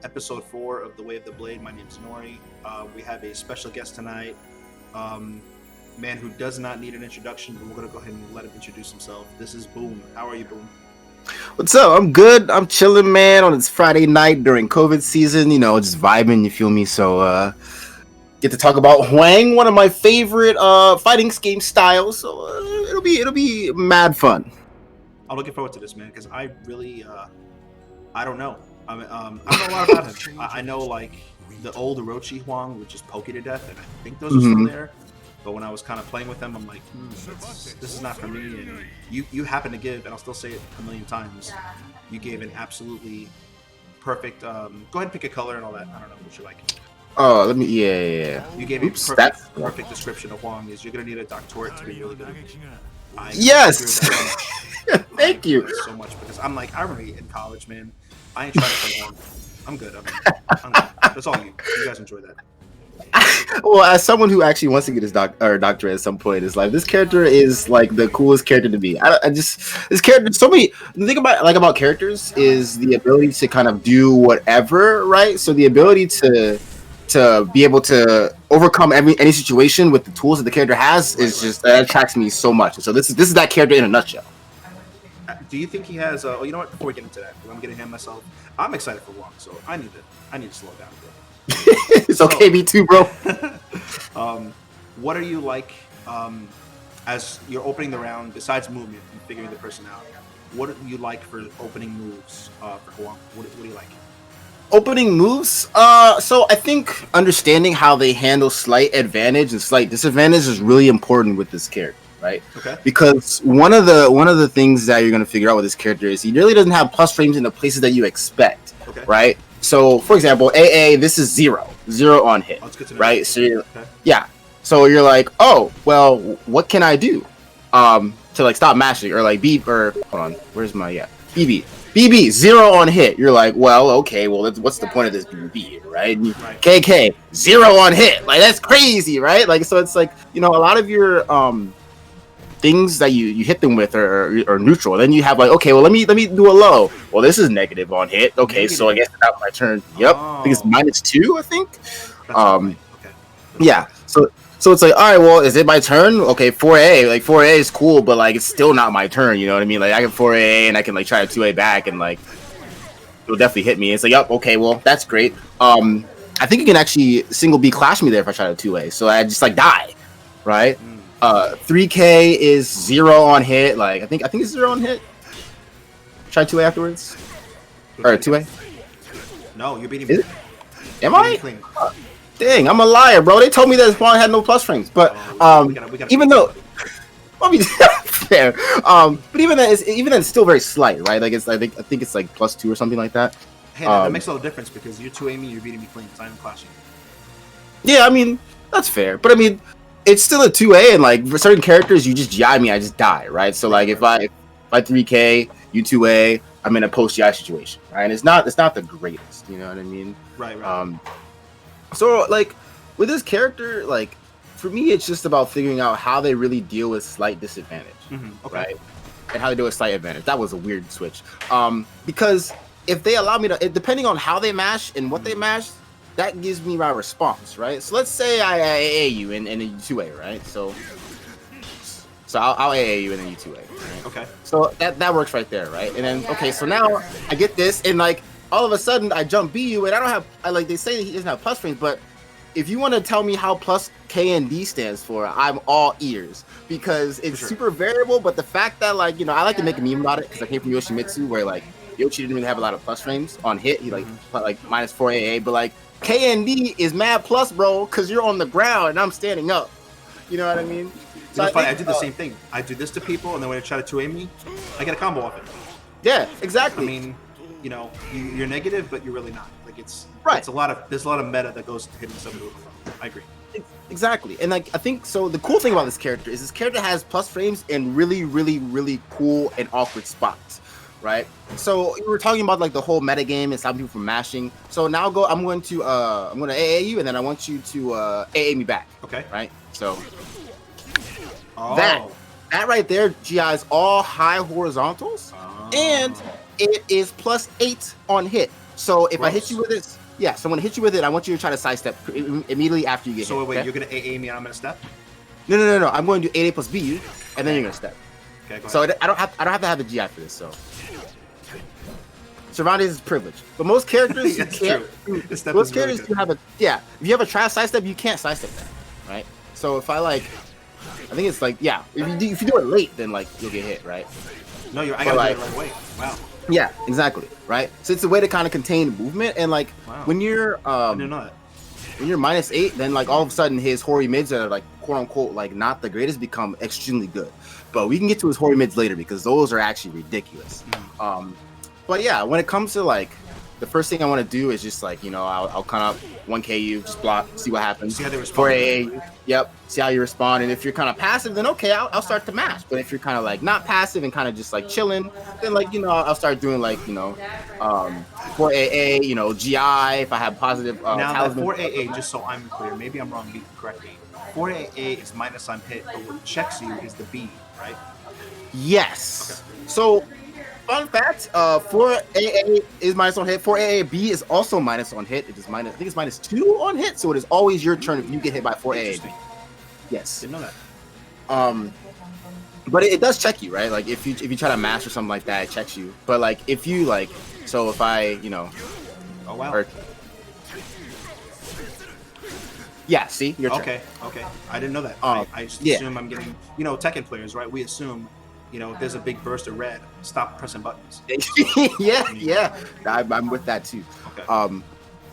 episode 4 of The Way of the Blade. My name's Nori. We have a special guest tonight, man who does not need an introduction, but we're going to go ahead and let him introduce himself. This is Boom. How are you, Boom? What's up? I'm good. I'm chilling, man, on this Friday night during COVID season, just vibing, you feel me? So, get to talk about Hwang, one of my favorite fighting game styles. So, it'll be mad fun. I'm looking forward to this, man, because I really, I don't know. I don't know a lot about him. I know, like, the old Orochi Hwang, which is Pokey to death, and I think those are still there. But when I was kind of playing with them, I'm like, this is not for me. And you happen to give, and I'll still say it a million times, you gave an absolutely perfect, go ahead and pick a color and all that. I don't know what you like. Oh, let me, yeah. You gave a perfect description of Hwang. Is you're going to need a doctorate to be really good. Yes! Thank you. So much, because I'm like, I remember in college, man, I ain't trying to play Hwang. I'm good. I'm good. That's all you. You guys enjoy that. Well, as someone who actually wants to get his doctorate at some point in his life, this character is like the coolest character to me. This character, so many. The thing about characters is the ability to kind of do whatever, right? So the ability to be able to overcome any situation with the tools that the character has is just that attracts me so much. So this is that character in a nutshell. Do you think he has? You know what? Before we get into that, I'm getting him myself. I'm excited for Hwang, so I need to slow down, bro. It's okay, me too, bro. What are you like as you're opening the round? Besides movement and figuring the person out, what do you like for opening moves for Hwang? What do you like? Opening moves. So I think understanding how they handle slight advantage and slight disadvantage is really important with this character, right? Okay. Because one of the things that you're gonna figure out with this character is he really doesn't have plus frames in the places that you expect, right? So, for example, AA, this is zero on hit, right? So, yeah. So you're like, oh, well, what can I do, to like stop mashing or like hold on, where's my BB 0 on hit. You're like, well, okay, well, what's the point of this BB, right? KK 0 on hit, like that's crazy, right? Like, so it's like a lot of your things that you hit them with are neutral. Then you have like, okay, well, let me do a low. Well, this is negative on hit. Okay, negative. So I guess that's my turn. Yep, I think it's -2. I think. Yeah. So it's like, all right, well, is it my turn? Okay, 4A. Like 4A is cool, but like it's still not my turn. You know what I mean? Like I can 4A and I can like try a 2A back and like it'll definitely hit me. It's like, yep, okay, well, that's great. I think you can actually single B clash me there if I try to 2A. So I just like die, right? 3K is 0 on hit. Like I think it's 0 on hit. Try 2A afterwards, or 2A. No, you're beating me. Am I? Dang, I'm a liar, bro. They told me that Hwang had no plus frames, but we gotta even though, I mean, fair. But even then, it's still very slight, right? Like I think it's like +2 or something like that. Hey, that makes a little difference because you're 2A me, you're beating me clean because I'm clashing. Yeah, I mean that's fair, but I mean. It's still a 2A, and like for certain characters, you just GI me, I just die, right? So like if I 3K, you 2A, I'm in a post GI situation, right? And it's not the greatest, you know what I mean? Right. So like with this character, like for me, it's just about figuring out how they really deal with slight disadvantage, right? And how they deal with slight advantage. That was a weird switch, because if they allow me to, depending on how they mash and what they mash. That gives me my response, right? So let's say I AA you and then you 2A, right? So I'll AA you and then you 2A. Right? Okay. So that works right there, right? And then okay, so now I get this, and like all of a sudden I jump BU, and I don't have like they say that he doesn't have plus frames, but if you want to tell me how plus K and D stands for, I'm all ears because it's super variable. But the fact that like I like to make a meme about it because I came from Yoshimitsu where like Yoshi didn't really have a lot of plus frames on hit. He like -4 AA, but like. K and D is mad plus, bro, because you're on the ground and I'm standing up. You know what I mean? So I do the same thing. I do this to people, and then when they try to 2A me, I get a combo off it. Yeah, exactly. I mean, you're negative, but you're really not. Like it's right. There's a lot of meta that goes to hitting somebody with a phone. I agree. Exactly, and like I think so. The cool thing about this character is this character has plus frames in really, really, really cool and awkward spots. Right, so we were talking about like the whole meta game and stopping people from mashing. So now I'm going to AA you, and then I want you to AA me back. Okay. Right. So that right there GIs all high horizontals, and it is +8 on hit. So if I hit you with it, yeah. So when I hit you with it, I want you to try to sidestep immediately after you get hit. So wait, okay? you're gonna AA me and I'm gonna step? No. I'm going to do 8A plus B, and then you're gonna step. Okay, go ahead. So I don't have to have the GI for this. So surroundings is privilege, but most characters you can't. Most characters really you have a If you have a trash sidestep, you can't sidestep that, right? So if I think it's like if you do it late, then like you'll get hit, right? No, I gotta do it right away. Wow. Yeah, exactly, right? So it's a way to kind of contain movement, and like when you're I didn't know that. When you're -8, then like all of a sudden his hoary mids that are like quote unquote like not the greatest become extremely good. But we can get to his hoary mids later because those are actually ridiculous. But yeah, when it comes to like the first thing I want to do is just like I'll kind of 1K you, just block, see what happens. See how they respond. 4AA, yep. See how you respond, and if you're kind of passive, then okay, I'll start to mash. But if you're kind of like not passive and kind of just like chilling, then like I'll start doing like 4AA, GI if I have positive. Now that Talisman. 4AA, just so I'm clear, maybe I'm wrong. Correct me. 4AA is minus on hit, but what checks you is the B, right? Yes. Okay. So. Fun fact, 4AA is minus on hit. 4AAB is also minus on hit. It is minus, I think it's -2 on hit, so it is always your turn if you get hit by 4AAB. Yes. Didn't know that. But it does check you, right? Like if you try to mash or something like that, it checks you. But like if you so if I, Oh wow. Yeah, see? Your turn. Okay. I didn't know that. I just assume I'm getting, Tekken players, right? We assume if there's a big burst of red, stop pressing buttons. yeah. I'm with that too. Okay.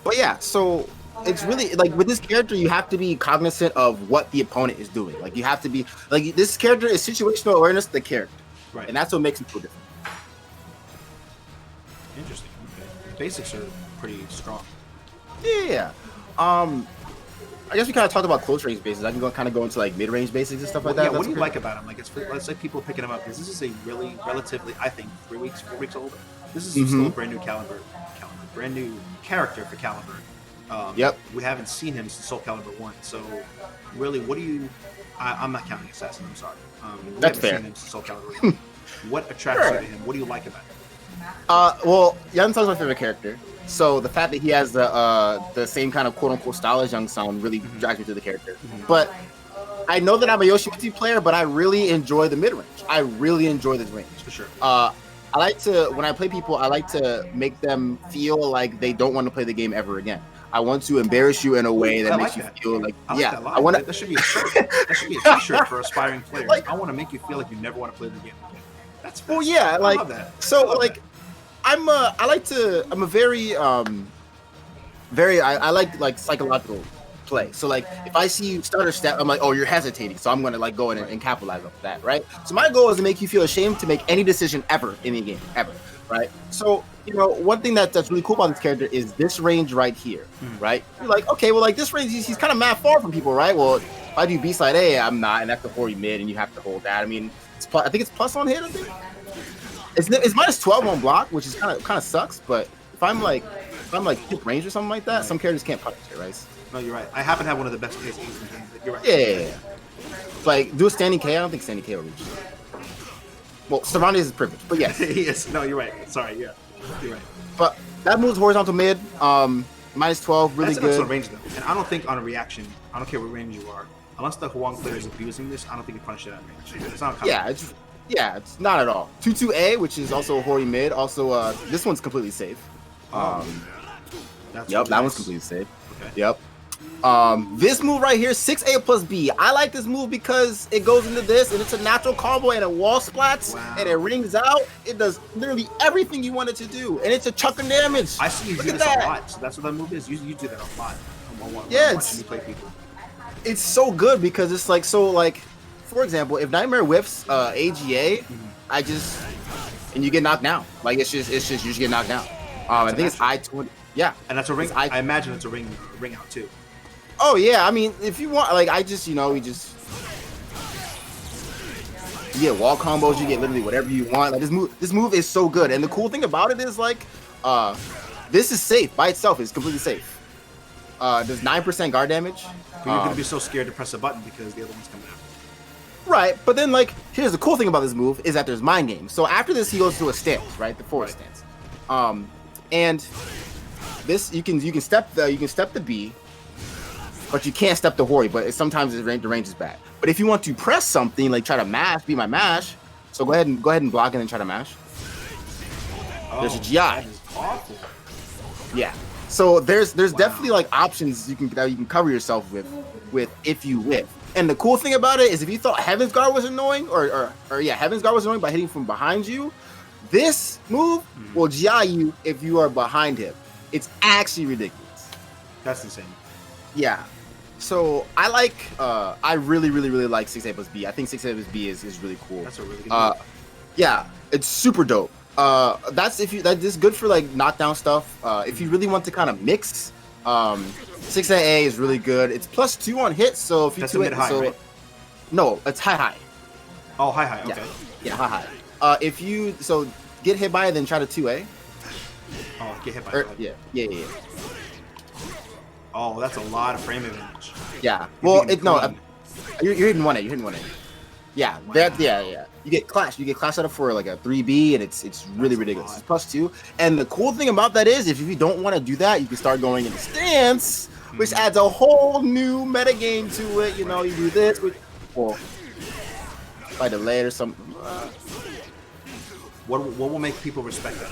But yeah, so it's really like with this character, you have to be cognizant of what the opponent is doing. Like you have to be like this character is situational awareness of the character, right? And that's what makes him so different. Interesting. Okay. The basics are pretty strong. Yeah. I guess we kind of talked about close range bases. I can kind of go into like mid range basics and stuff like that. Yeah, what do you like about him? Like, let's say people picking him up because this is a really relatively, I think, 4 weeks old. This is still a brand new brand new character for Caliber. Yep. We haven't seen him since Soul Calibur 1. So, really, what do you? I'm not counting Assassin. I'm sorry. That's fair. Seen him since Soul Calibur 1. What attracts you to him? What do you like about him? Well, Young Sun's my favorite character. So the fact that he has the same kind of quote unquote style as Young Sun really drives me to the character. But I know that I'm a Yoshimitsu player, but I really enjoy the mid range. I really enjoy this range. For sure. I like to when I play people, I like to make them feel like they don't want to play the game ever again. I want to embarrass you in a way that makes you feel like I want to. That should be a shirt. That should be a T-shirt for aspiring players. Like, I want to make you feel like you never want to play the game again. That's well, yeah. Like I love that. So, like. That. I'm a very I like psychological play. So like if I see you stutter step, I'm like, oh, you're hesitating, so I'm gonna like go in and capitalize on that, right? So my goal is to make you feel ashamed to make any decision ever in the game, ever, right? So one thing that's really cool about this character is this range right here, right? You're like, okay, well like this range he's kind of mad far from people, right? Well, if I do B side A, I'm not, and that's the hoary mid, and you have to hold that. I mean, I think it's plus on hit, I think. It's -12 on block, which is kind of sucks. But if I'm like hit range or something like that, some characters can't punish it, right? No, you're right. I happen to have one of the best KS in the game. You're right. Yeah. Like do a standing K. I don't think standing K will reach. Well, surroundings is privilege, but yes. Yes. No, you're right. Sorry. Yeah. You're right. But that moves horizontal mid. -12, really That's good. That's range though, and I don't think on a reaction, I don't care what range you are, unless the Hwang player is abusing this, I don't think you punish it at range. It's not. It's not at all. 2-2A, which is also a hoary mid. Also, this one's completely safe. Yep, that one's completely safe. Okay. Yep. This move right here, 6A plus B. I like this move because it goes into this, and it's a natural combo, and it wall splats, and it rings out. It does literally everything you want it to do, and it's a chunk of damage. I see you do this a lot, so that's what that move is. You do that a lot. Yeah, watching you play people. It's so good because it's like for example, if Nightmare whiffs AGA, and you get knocked down. Like it's just you just get knocked down. I think it's I-20. Yeah, and that's a ring. I imagine it's a ring out too. Oh yeah, I mean, if you want, like, you get wall combos, you get literally whatever you want. Like this move is so good, and the cool thing about it is like, this is safe by itself. It's completely safe. Does 9% guard damage. But you're gonna be so scared to press a button because the other one's coming out. Right, but then like here's the cool thing about this move is that there's mind games. So after this, he goes to a stance, right, the forward stance, and this you can step the B, but you can't step the Hori. But sometimes the range is bad. But if you want to press something like try to mash, be my mash. So go ahead and block and then try to mash. There's a GI. That is awful. Yeah. So there's definitely like options you can cover yourself with if you whip. And the cool thing about it is if you thought Heaven's Guard was annoying, or Heaven's Guard was annoying by hitting from behind you, this move will GI you if you are behind him. It's actually ridiculous. That's insane. Yeah. So I really like 6A plus B. I think 6A plus B is really cool. That's a really good move. Yeah, it's super dope. That is good for like knockdown stuff. If you really want to kind of mix, 6AA is really good. It's +2 on hits, so if you that's a mid high, right? No, it's high. Oh, high. Okay. Yeah, high. If you get hit by it, then try to 2A. Oh, get hit by it. Yeah. Oh, that's a lot of frame advantage. Yeah. Well, you're hitting 1A. You're hitting 1A. Yeah. Yeah. You get clash set up for like a 3B, and it's really ridiculous. It's +2. And the cool thing about that is if you don't want to do that, you can start going into stance, which adds a whole new meta game to it. You know, you do this, or by delay or something. What will make people respect that?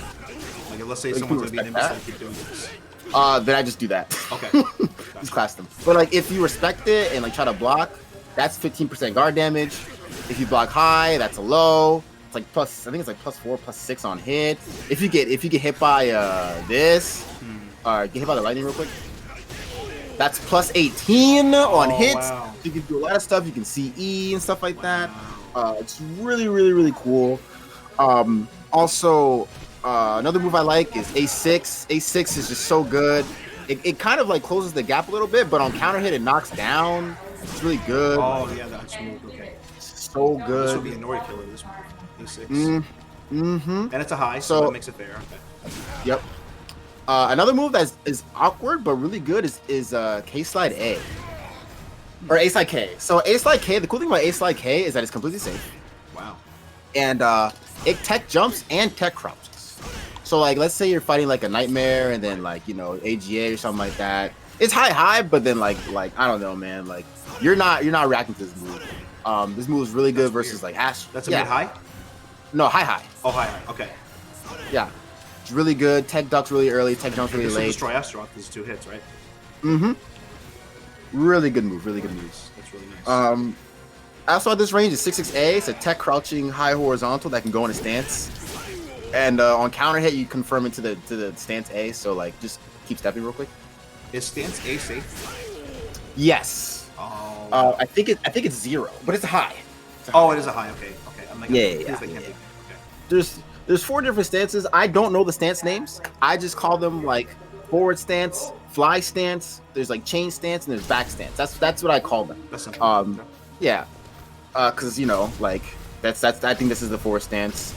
Like, let's say someone's gonna be an imbecile and keep doing this. Then I just do that. Okay. Just class them. But like if you respect it and like try to block, that's 15% guard damage. If you block high, that's a low. It's like I think it's like +4, +6 on hit. If you get hit by this, or get hit by the lightning real quick, that's +18 on hits. Wow. You can do a lot of stuff. You can CE and stuff like that. It's really cool. Also, another move I like is A6. A6 is just so good. It kind of like closes the gap a little bit, but on counter hit it knocks down. It's really good. Oh yeah, that's smooth. Okay. So good. This would be a Nori killer. This move. A6. And it's a high, so that makes it fair. Okay. Yep. Another move that is awkward but really good is K slide A. Or A slide K. So A slide K, the cool thing about A slide K is that it's completely safe. Wow. And it tech jumps and tech crouches. So like let's say you're fighting like a nightmare and then like, you know, AGA or something like that. It's high, but then like I don't know, man, like you're not reacting to this move. This move is really good versus like Ash. That's a mid high? No, high. Oh, high. Okay. Yeah. It's really good. Tech ducks really early, tech jumps really late. Destroy Astaroth is 2 hits, right? Really good move, really good moves. That's really nice. Also at this range is 6-6A. It's a tech crouching high horizontal that can go in a stance. And on counter hit you confirm it to the stance A, so like just keep stepping real quick. Is stance A safe? Yes. Oh. I think it's 0, but it's a high. Oh, it is a high. Okay. I'm like, yeah. Okay. There's 4 different stances. I don't know the stance names. I just call them like forward stance, fly stance. There's like chain stance and there's back stance. That's what I call them. That's simple. Yeah. Because you know, like that's. I think this is the forward stance.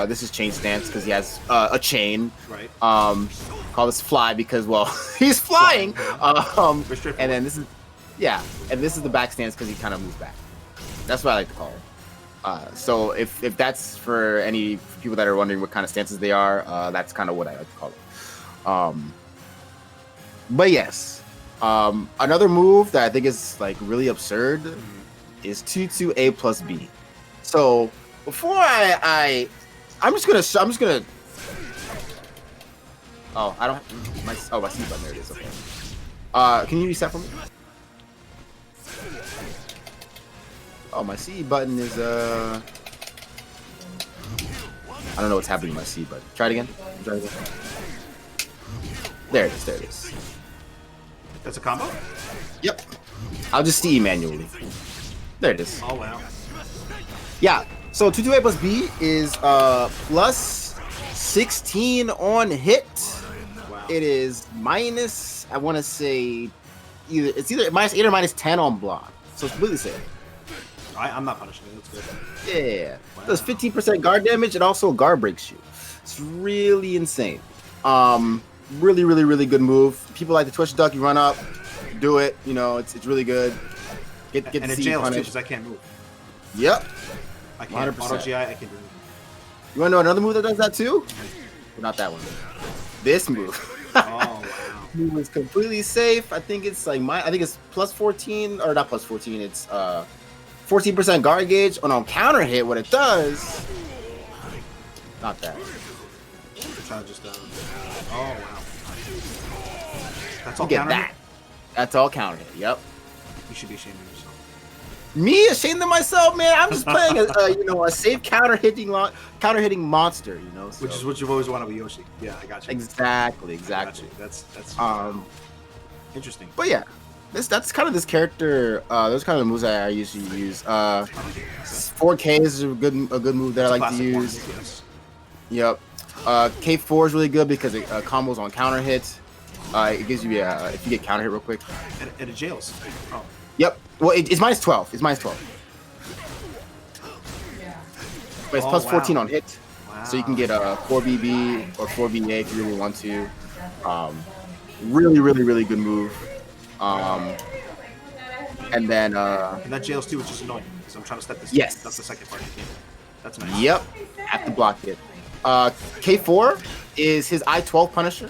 This is chain stance because he has a chain. Right. Call this fly because well he's flying. And then this is and this is the back stance because he kind of moves back. That's what I like to call it. So if that's for any people that are wondering what kind of stances they are, that's kind of what I like to call it. But yes, another move that I think is like really absurd is 2-2A plus B. So before I'm just gonna. Oh, I don't. My C button. There it is. Okay. Can you reset for me? Oh, my C button is I don't know what's happening to my C button. Try it again. There it is. That's a combo? Yep. I'll just CE manually. There it is. Oh wow. Yeah. So 2-2A plus B is plus 16 on hit. Wow. It is minus. I want to say either -8 or -10 on block. So it's completely safe. I'm not punishing it. That's good. Yeah. Wow. Does 15% guard damage and also guard breaks you. It's really insane. Really good move. People like the twitch duck. You run up, do it. You know, it's really good. Get and it jails too because I can't move. Yep. I can't. 100%. Auto GI. I can do it. You want to know another move that does that too? Not that one. This move. wow. Move is completely safe. I think it's like I think it's plus 14 or not plus 14. It's 14% guard gauge on counter hit. What it does, not that. Try to just oh wow. That's all you counter get that. Hit? That's all counter hit. Yep. You should be ashamed of yourself. Me ashamed of myself, man. I'm just playing a safe counter hitting monster, you know. So. Which is what you've always wanted with Yoshi. Yeah, I got you. Exactly. That's interesting. But yeah, that's kind of this character. Those kind of the moves that I usually use. 4K is a good move that I like to use. Yes. Yep. K4 is really good because it combos on counter hits. It gives you if you get counter hit real quick. And it jails. Oh. Yep. Well, it's minus 12. It's minus 12. But it's plus 14 on hit. Wow. So you can get a 4BB or 4BA if you really want to. Really, really, really good move. And then and that jails too, which is annoying. So I'm trying to step this. Yes. That's the second part of the game. That's nice. Yep. Have to block it. K4 is his I-12 Punisher.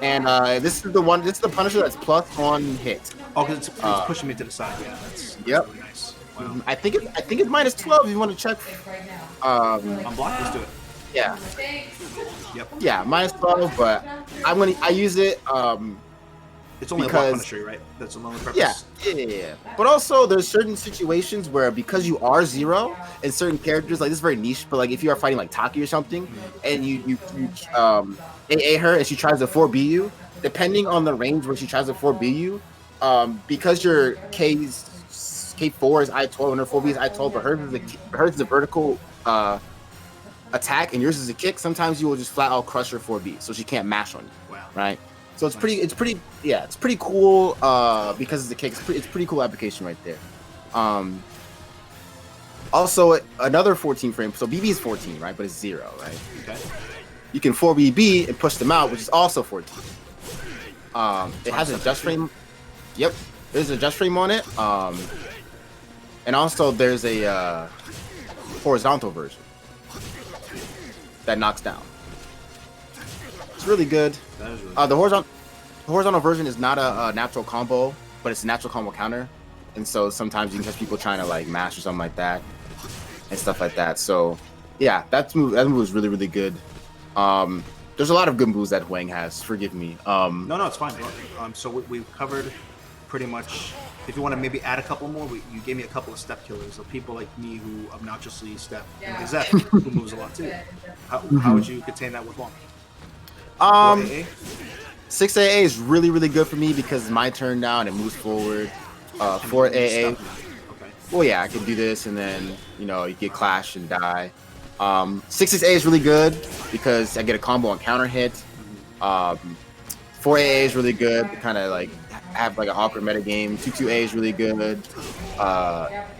And this is the Punisher that's plus on hit. Oh, because it's pushing me to the side. Yeah, that's really nice. Wow. I think it's minus 12 if you want to check. On block, let's do it. Yeah. Yep. Yeah, minus 12, but I use it it's only because, a block Punisher, right? That's the only purpose. Yeah. But also there's certain situations where because you are 0 and certain characters, like this is very niche, but like if you are fighting like Taki or something and you AA her and she tries to 4B you, depending on the range where she tries to 4B you, because your K4 is I-12 and her 4B is I-12, but hers is a vertical attack and yours is a kick, sometimes you will just flat out crush her 4B so she can't mash on you. Wow. Right? So it's pretty cool because it's a kick. It's pretty cool application right there. Also another 14 frame. So BB is 14, right? But it's 0, right? Okay. You can 4BB and push them out, which is also 14. It has an adjust frame. Yep, there's an adjust frame on it. And also there's a horizontal version that knocks down. It's really good. That is really the horizontal version is not a natural combo, but it's a natural combo counter, and so sometimes you can catch people trying to like mash or something like that and stuff like that. So yeah, that move is really, really good. There's a lot of good moves that Hwang has. Forgive me. No, it's fine. So we've covered pretty much. If you want to maybe add a couple more, you gave me a couple of step killers of people like me who obnoxiously step. And Gazette, who moves a lot too. How would you contain that with Hwang? 6AA is really, really good for me because it's my turn now and it moves forward. 4AA. Okay. Well, yeah, I can do this and then you get clash and die. 6A is really good because I get a combo on counter hit. 4AA is really good to kind of like have like an awkward meta game. 22A is really good.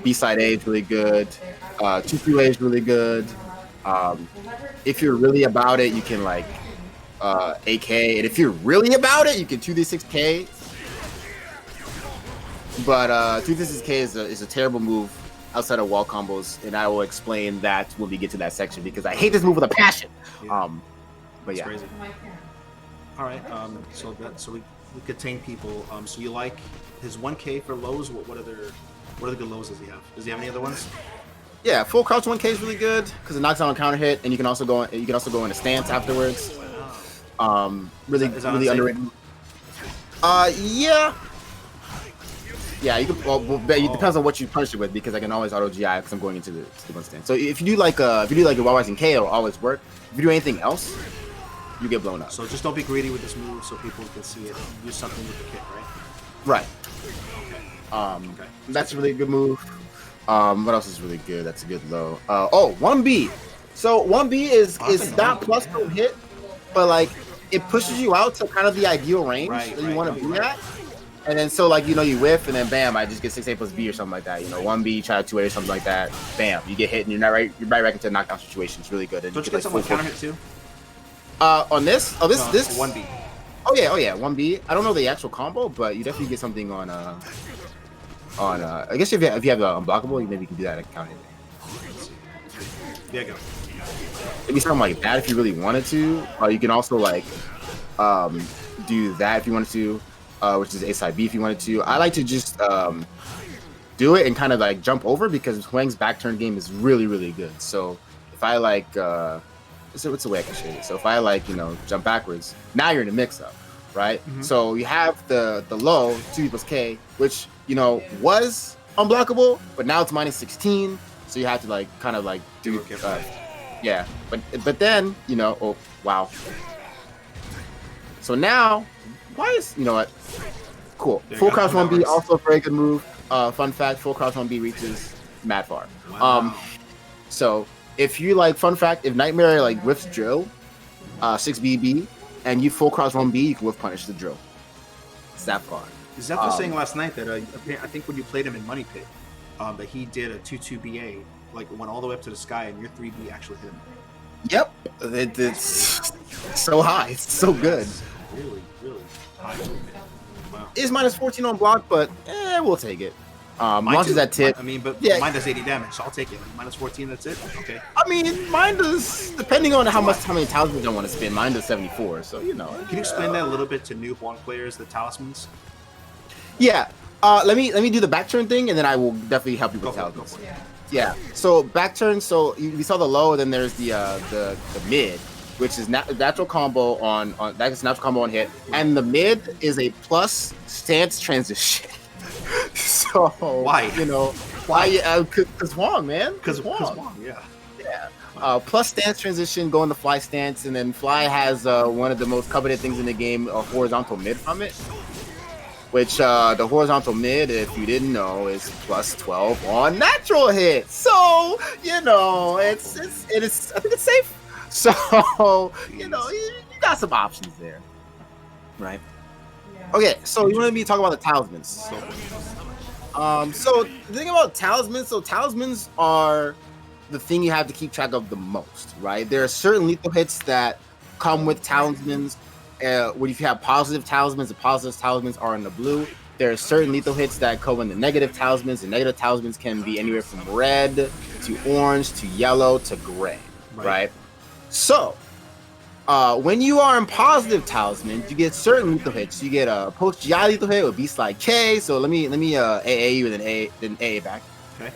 B-side A is really good. 23A is really good. If you're really about it, you can like AK, and if you're really about it, you can 2d6K. But 2d6K is a terrible move outside of wall combos, and I will explain that when we get to that section because I hate this move with a passion. Yeah. But yeah. Crazy. All right. So we contain people. So you like his 1K for lows? What other good lows does he have? Does he have any other ones? Yeah, full crouch 1K is really good because it knocks down on counter hit, and you can also go in a stance afterwards. Really underrated. Yeah. Yeah, you can. Well, it depends on what you punish it with because I can always auto GI because I'm going into the one stand. So if you do like a Wild Rising K, it'll always work. If you do anything else, you get blown up. So just don't be greedy with this move so people can see it. Use something with the kick, Right. right? Okay. That's a really good move. What else is really good? That's a good low. 1B. So 1B is not plus no hit, but like it pushes you out to kind of the ideal range that you want to be at. And then so like you whiff and then bam, I just get 6A plus B or something like that. 1B, try to 2A or something like that. Bam, you get hit and you're right back into a knockdown situation. It's really good. And don't you get someone counter hit too? On this? Oh, this 1B. Oh yeah, 1B. I don't know the actual combo, but you definitely get something on I guess if you have the unblockable, maybe you can do that at counter hit. Yeah, go. Maybe something like that if you really wanted to. Or you can also like do that if you wanted to, which is A side B if you wanted to. I like to just do it and kind of like jump over because Hwang's back turn game is really, really good. So if I like, what's the way I can show you? So if I like, jump backwards, now you're in a mix up, right? So you have the low 2 plus K, which, was unblockable, but now it's minus 16. So you have to like kind of like do, yeah. But then, oh, wow. So now, why is, what? Cool. Full crouch 1B, also a very good move. Fun fact, full crouch 1B reaches mad far. Wow. So if you like, fun fact, if Nightmare like whiffs drill, 6BB, and you full crouch 1B, you can whiff punish the drill. It's that far. Zeph was saying last night that I think when you played him in Money Pit, that he did a 2-2 BA, like went all the way up to the sky, and your 3B actually hit him. Yep, it's so high, it's so good. Really, really high movement. Wow. It's minus 14 on block, but we'll take it. Launches that tip. I mean, but yeah. Mine does 80 damage, so I'll take it. Minus 14, that's it. Okay. I mean, mine does, depending on how many talismans I want to spin, mine does 74. So Can you explain that a little bit to new Hwang players, the talismans? Yeah. Let me do the back turn thing, and then I will definitely help you with talismans. Yeah. So back turn. So we saw the low, and then there's the mid, which is natural combo on that's natural combo on hit, and the mid is a plus stance transition. So why? Why? Because Hwang, man. Because Hwang, yeah. Plus stance transition, go into fly stance, and then fly has one of the most coveted things in the game, a horizontal mid from it. Which the horizontal mid, if you didn't know, is plus 12 on natural hit. So it's I think it's safe. So you got some options there, right? Okay, so you wanted me to talk about the talismans. So the thing about talismans, talismans are the thing you have to keep track of the most, right? There are certain lethal hits that come with talismans. When if you have positive talismans, the positive talismans are in the blue. There are certain lethal hits that come in the negative talismans. The negative talismans can be anywhere from red to orange to yellow to gray, right? So when you are in positive talismans, you get certain lethal hits. You get a post GI lethal hit with B slide K. So let me AA you and then AA back. Okay.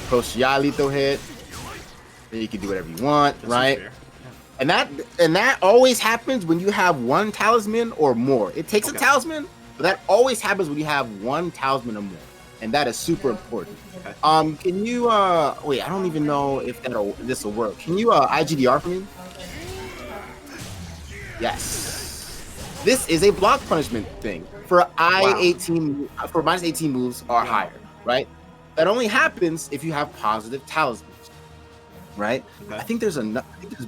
Post GI lethal hit. Then you can do whatever you want, right? And that always happens when you have one talisman or more. It takes a talisman, but that always happens when you have one talisman or more, and that is super important. Okay. Can you wait? I don't even know if this will work. Can you IGDR for me? Yes. This is a block punishment thing for I-18 for minus 18 moves or higher, right? That only happens if you have positive talismans. Right, I think there's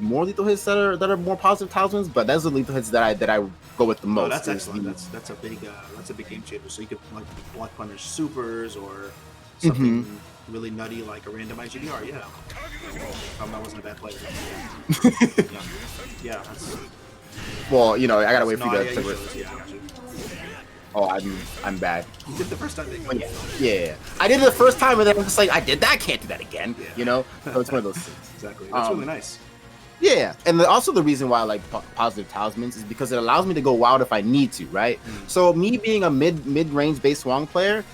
more lethal hits that are more positive talismans, but those are the lethal hits that I go with the most. Oh, that's excellent. That's a big game changer. So you could like block punish supers or something really nutty like a random IGDR. Yeah, that wasn't a bad play. Yeah. Well, I gotta wait for you to. Yeah, I got you. Oh, I'm bad. You did the first time. Yeah. I did it the first time, and then I'm just like, I did that. I can't do that again. Yeah. So it's one of those things. Exactly. That's really nice. Yeah, and also the reason why I like positive talismans is because it allows me to go wild if I need to, right? So me being a mid-range based Hwang player,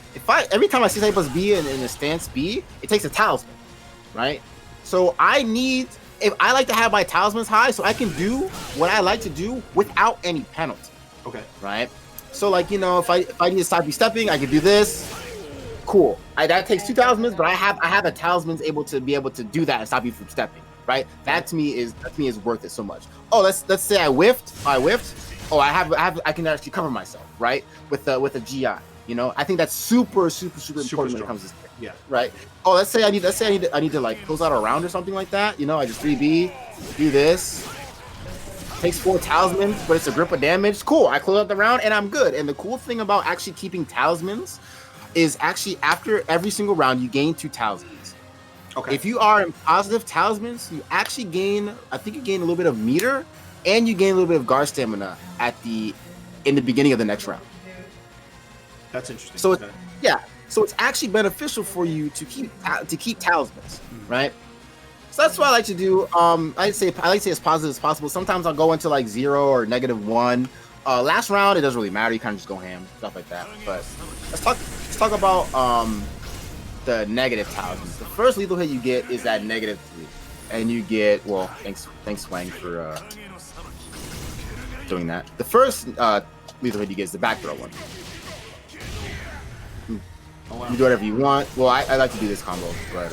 every time I see plus B in a stance B, it takes a talisman, right? So if I like to have my talismans high, so I can do what I like to do without any penalty. Okay. Right. So like if I need to stop you stepping, I can do this. Cool. That takes 2 talismans, but I have a talismans able to do that and stop you from stepping. Right. That to me is worth it so much. Oh, let's say I whiffed. Oh, I can actually cover myself, right? With a GI. I think that's super important when it comes to this. Yeah. Right. Oh, let's say I need to like close out a round or something like that. I just 3B, do this. Takes 4 talismans, but it's a grip of damage. Cool. I close out the round and I'm good. And the cool thing about actually keeping talismans is actually after every single round you gain 2 talismans. Okay. If you are in positive talismans, you actually gain. I think you gain a little bit of meter, and you gain a little bit of guard stamina in the beginning of the next round. That's interesting. So so it's actually beneficial for you to keep talismans, right? So that's what I like to do. I like to say as positive as possible. Sometimes I'll go into like 0 or -1. Last round, it doesn't really matter. You kind of just go ham, stuff like that. But let's talk about the negative talismans. The first lethal hit you get is that -3, and you get, well, thanks Hwang for doing that. The first lethal hit you get is the back throw one. Oh, wow. You do whatever you want. Well, I like to do this combo, but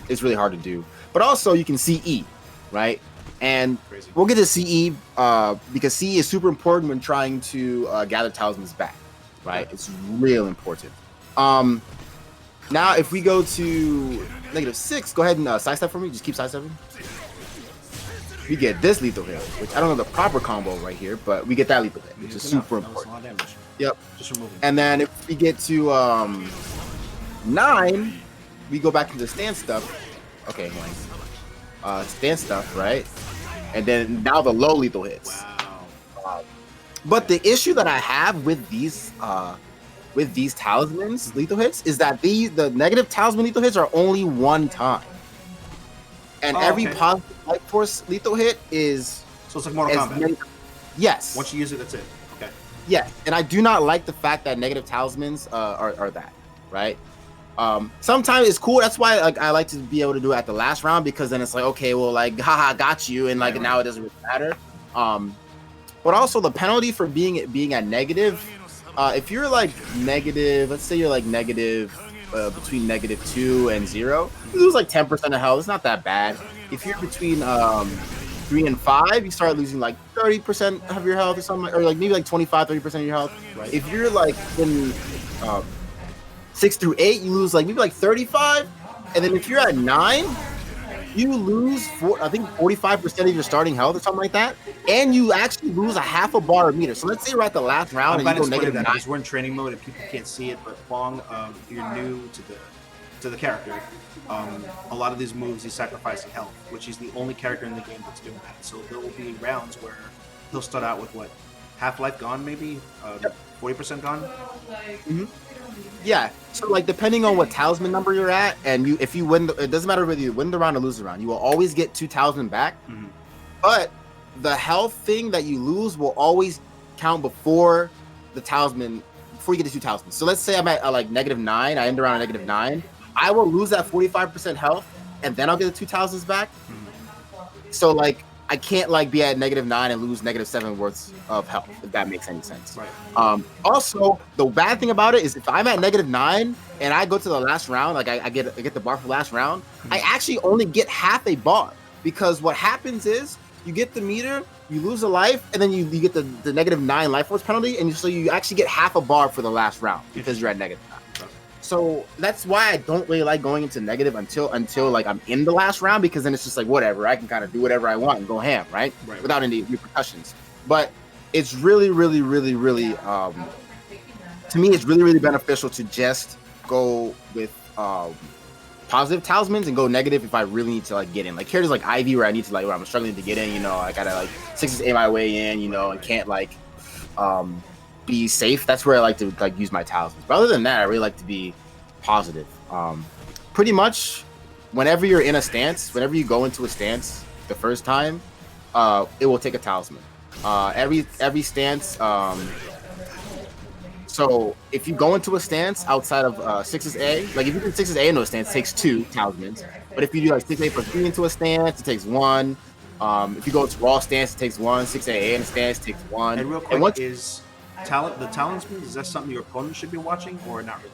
it's really hard to do. But also, you can CE, right? And we'll get to CE because CE is super important when trying to gather talismans back, right? It's real important. Now, if we go to -6, go ahead and sidestep for me. Just keep sidestepping. We get this lethal hit, which I don't know the proper combo right here, but we get that lethal hit, which is super important. Yep. Just removing. And then if we get to 9, we go back into stand stuff. Okay, stand stuff, right? And then now the low lethal hits. Wow. But the issue that I have with these talismans lethal hits is that the negative talisman lethal hits are only one time, and every positive life force lethal hit is so it's like Mortal Kombat. Yes. Once you use it, that's it. Okay. Yeah, and I do not like the fact that negative talismans are that, right? Sometimes it's cool. That's why I like to be able to do it at the last round, because then it's like, okay, well, like, haha, got you, and like now it doesn't really matter. But also the penalty for being at negative, if you're like negative, let's say you're like negative between -2 and 0, you lose like 10% of health. It's not that bad. If you're between 3 and 5, you start losing like 30% of your health or something, or like maybe like 25-30% of your health. Right. If you're like in 6 through 8, you lose like maybe like 35, and then if you're at 9, you lose I think 45% of your starting health or something like that, and you actually lose a half a bar of meter. So let's say we're at the last round and you go -9. Because we're in training mode and people can't see it, but Hwang, you're new to the character. A lot of these moves he's sacrificing health, which is the only character in the game that's doing that. So there will be rounds where he'll start out with what, half life gone, maybe 40% gone. Mm-hmm. Yeah, so like depending on what talisman number you're at, and if you win, it doesn't matter whether you win the round or lose the round, you will always get 2 talisman back. Mm-hmm. But the health thing that you lose will always count before the talisman, before you get to 2 talismans. So let's say I'm at like -9, I end around at -9, I will lose that 45% health, and then I'll get the 2 talismans back. Mm-hmm. So like I can't like be at -9 and lose -7 worth of health, if that makes any sense. Right. Also, the bad thing about it is if I'm at -9 and I go to the last round, like I get the bar for the last round, I actually only get half a bar, because what happens is you get the meter, you lose a life, and then you get the -9 life force penalty, and so you actually get half a bar for the last round because you're at -9. So that's why I don't really like going into negative until like I'm in the last round, because then it's just like whatever, I can kind of do whatever I want and go ham, right? Without any repercussions. But it's really to me, it's really beneficial to just go with positive talismans and go negative if I really need to like get in. Like characters like Ivy, where I need to like, where I'm struggling to get in, you know, I gotta like 6 my way in, you know, and can't like be safe. That's where I like to like use my talismans. But other than that, I really like to be positive. Pretty much whenever you're in a stance, whenever you go into a stance the first time, it will take a talisman. Every stance. So if you go into a stance outside of 6A, like if you do 6A into a stance, it takes 2 talismans. But if you do like 6A plus 3 into a stance, it takes 1. If you go to raw stance, it takes 1. 6A in a stance takes 1. And real quick, the talismans, is that something your opponent should be watching or not really?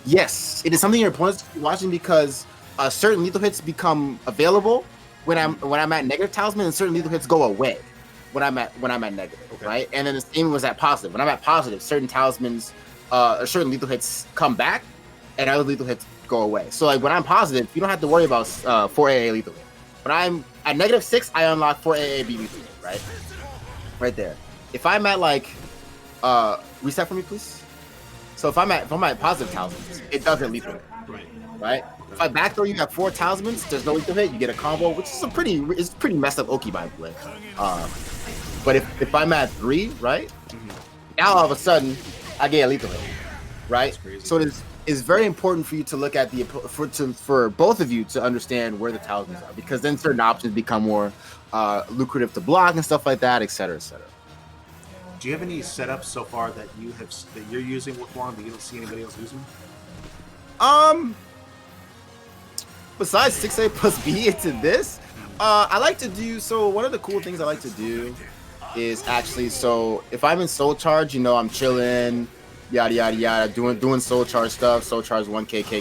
Yes, it is something your opponent should be watching, because certain lethal hits become available when I'm at negative talisman, and certain lethal hits go away when I'm at negative, right? And then the same was at positive. When I'm at positive, certain talismans or certain lethal hits come back, and other lethal hits go away. So like when I'm positive, you don't have to worry about 4AA lethal hit. When I'm at -6, I unlock 4AAB lethal hit, right? Right there. If I'm at like reset for me, please. So if I'm at positive talismans, it doesn't lethal hit. Right? If I back throw you got 4 talismans, there's no lethal hit, you get a combo, which is pretty messed up Oki, by the way. But if I'm at 3, right? Mm-hmm. Now all of a sudden I get a lethal hit. Right? So it's very important for you to look at for both of you to understand where the talismans are, because then certain options become more lucrative to block and stuff like that, etc., etc. Do you have any setups so far that you're using with Hwang that you don't see anybody else using? Besides 6A plus B into this, I like to do, so one of the cool things I like to do is actually, so if I'm in soul charge, you know, I'm chilling, yada yada yada, doing soul charge stuff. Soul charge 1k k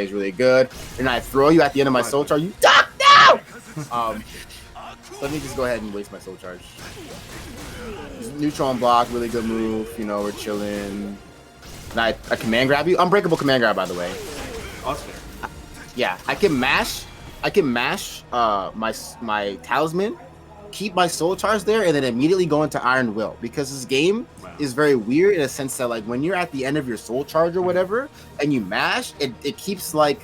is really good. And I throw you at the end of my soul charge, you duck now. Let me just go ahead and waste my soul charge. Neutron block, really good move. You know, we're chilling. And I command grab you. Unbreakable command grab, by the way. Awesome. Yeah, I can mash my talisman, keep my soul charge there, and then immediately go into Iron Will, because this game is very weird in a sense that, like, when you're at the end of your soul charge or whatever and you mash, it keeps, like,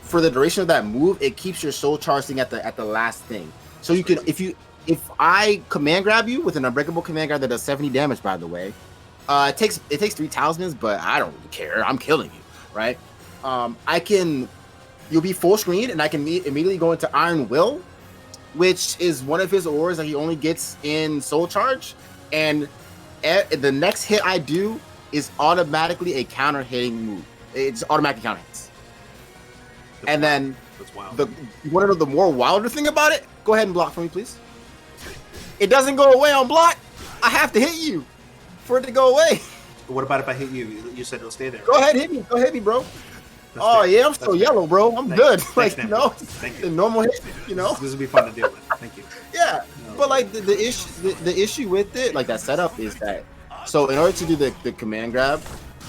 for the duration of that move, it keeps your soul charge thing at the last thing. So you can, if I command grab you with an unbreakable command grab that does 70 damage, by the way, it takes 3 talismans, but I don't care. I'm killing you, right? You'll be full screen, and I can immediately go into Iron Will, which is one of his auras that he only gets in soul charge, and the next hit I do is automatically a counter hitting move. It's automatic counter hits. And then you want to know the more wilder thing about it? Go ahead and block for me, please. It doesn't go away on block. I have to hit you for it to go away. What about if I hit you? You said it'll stay there. Go ahead, hit me. Go hit me, bro. Oh yeah, I'm still yellow, bro. I'm good. Like, you know, the normal hit, you know. This will be fun to deal with. Thank you. Yeah, but like the issue with it, like that setup, is that, so in order to do the command grab,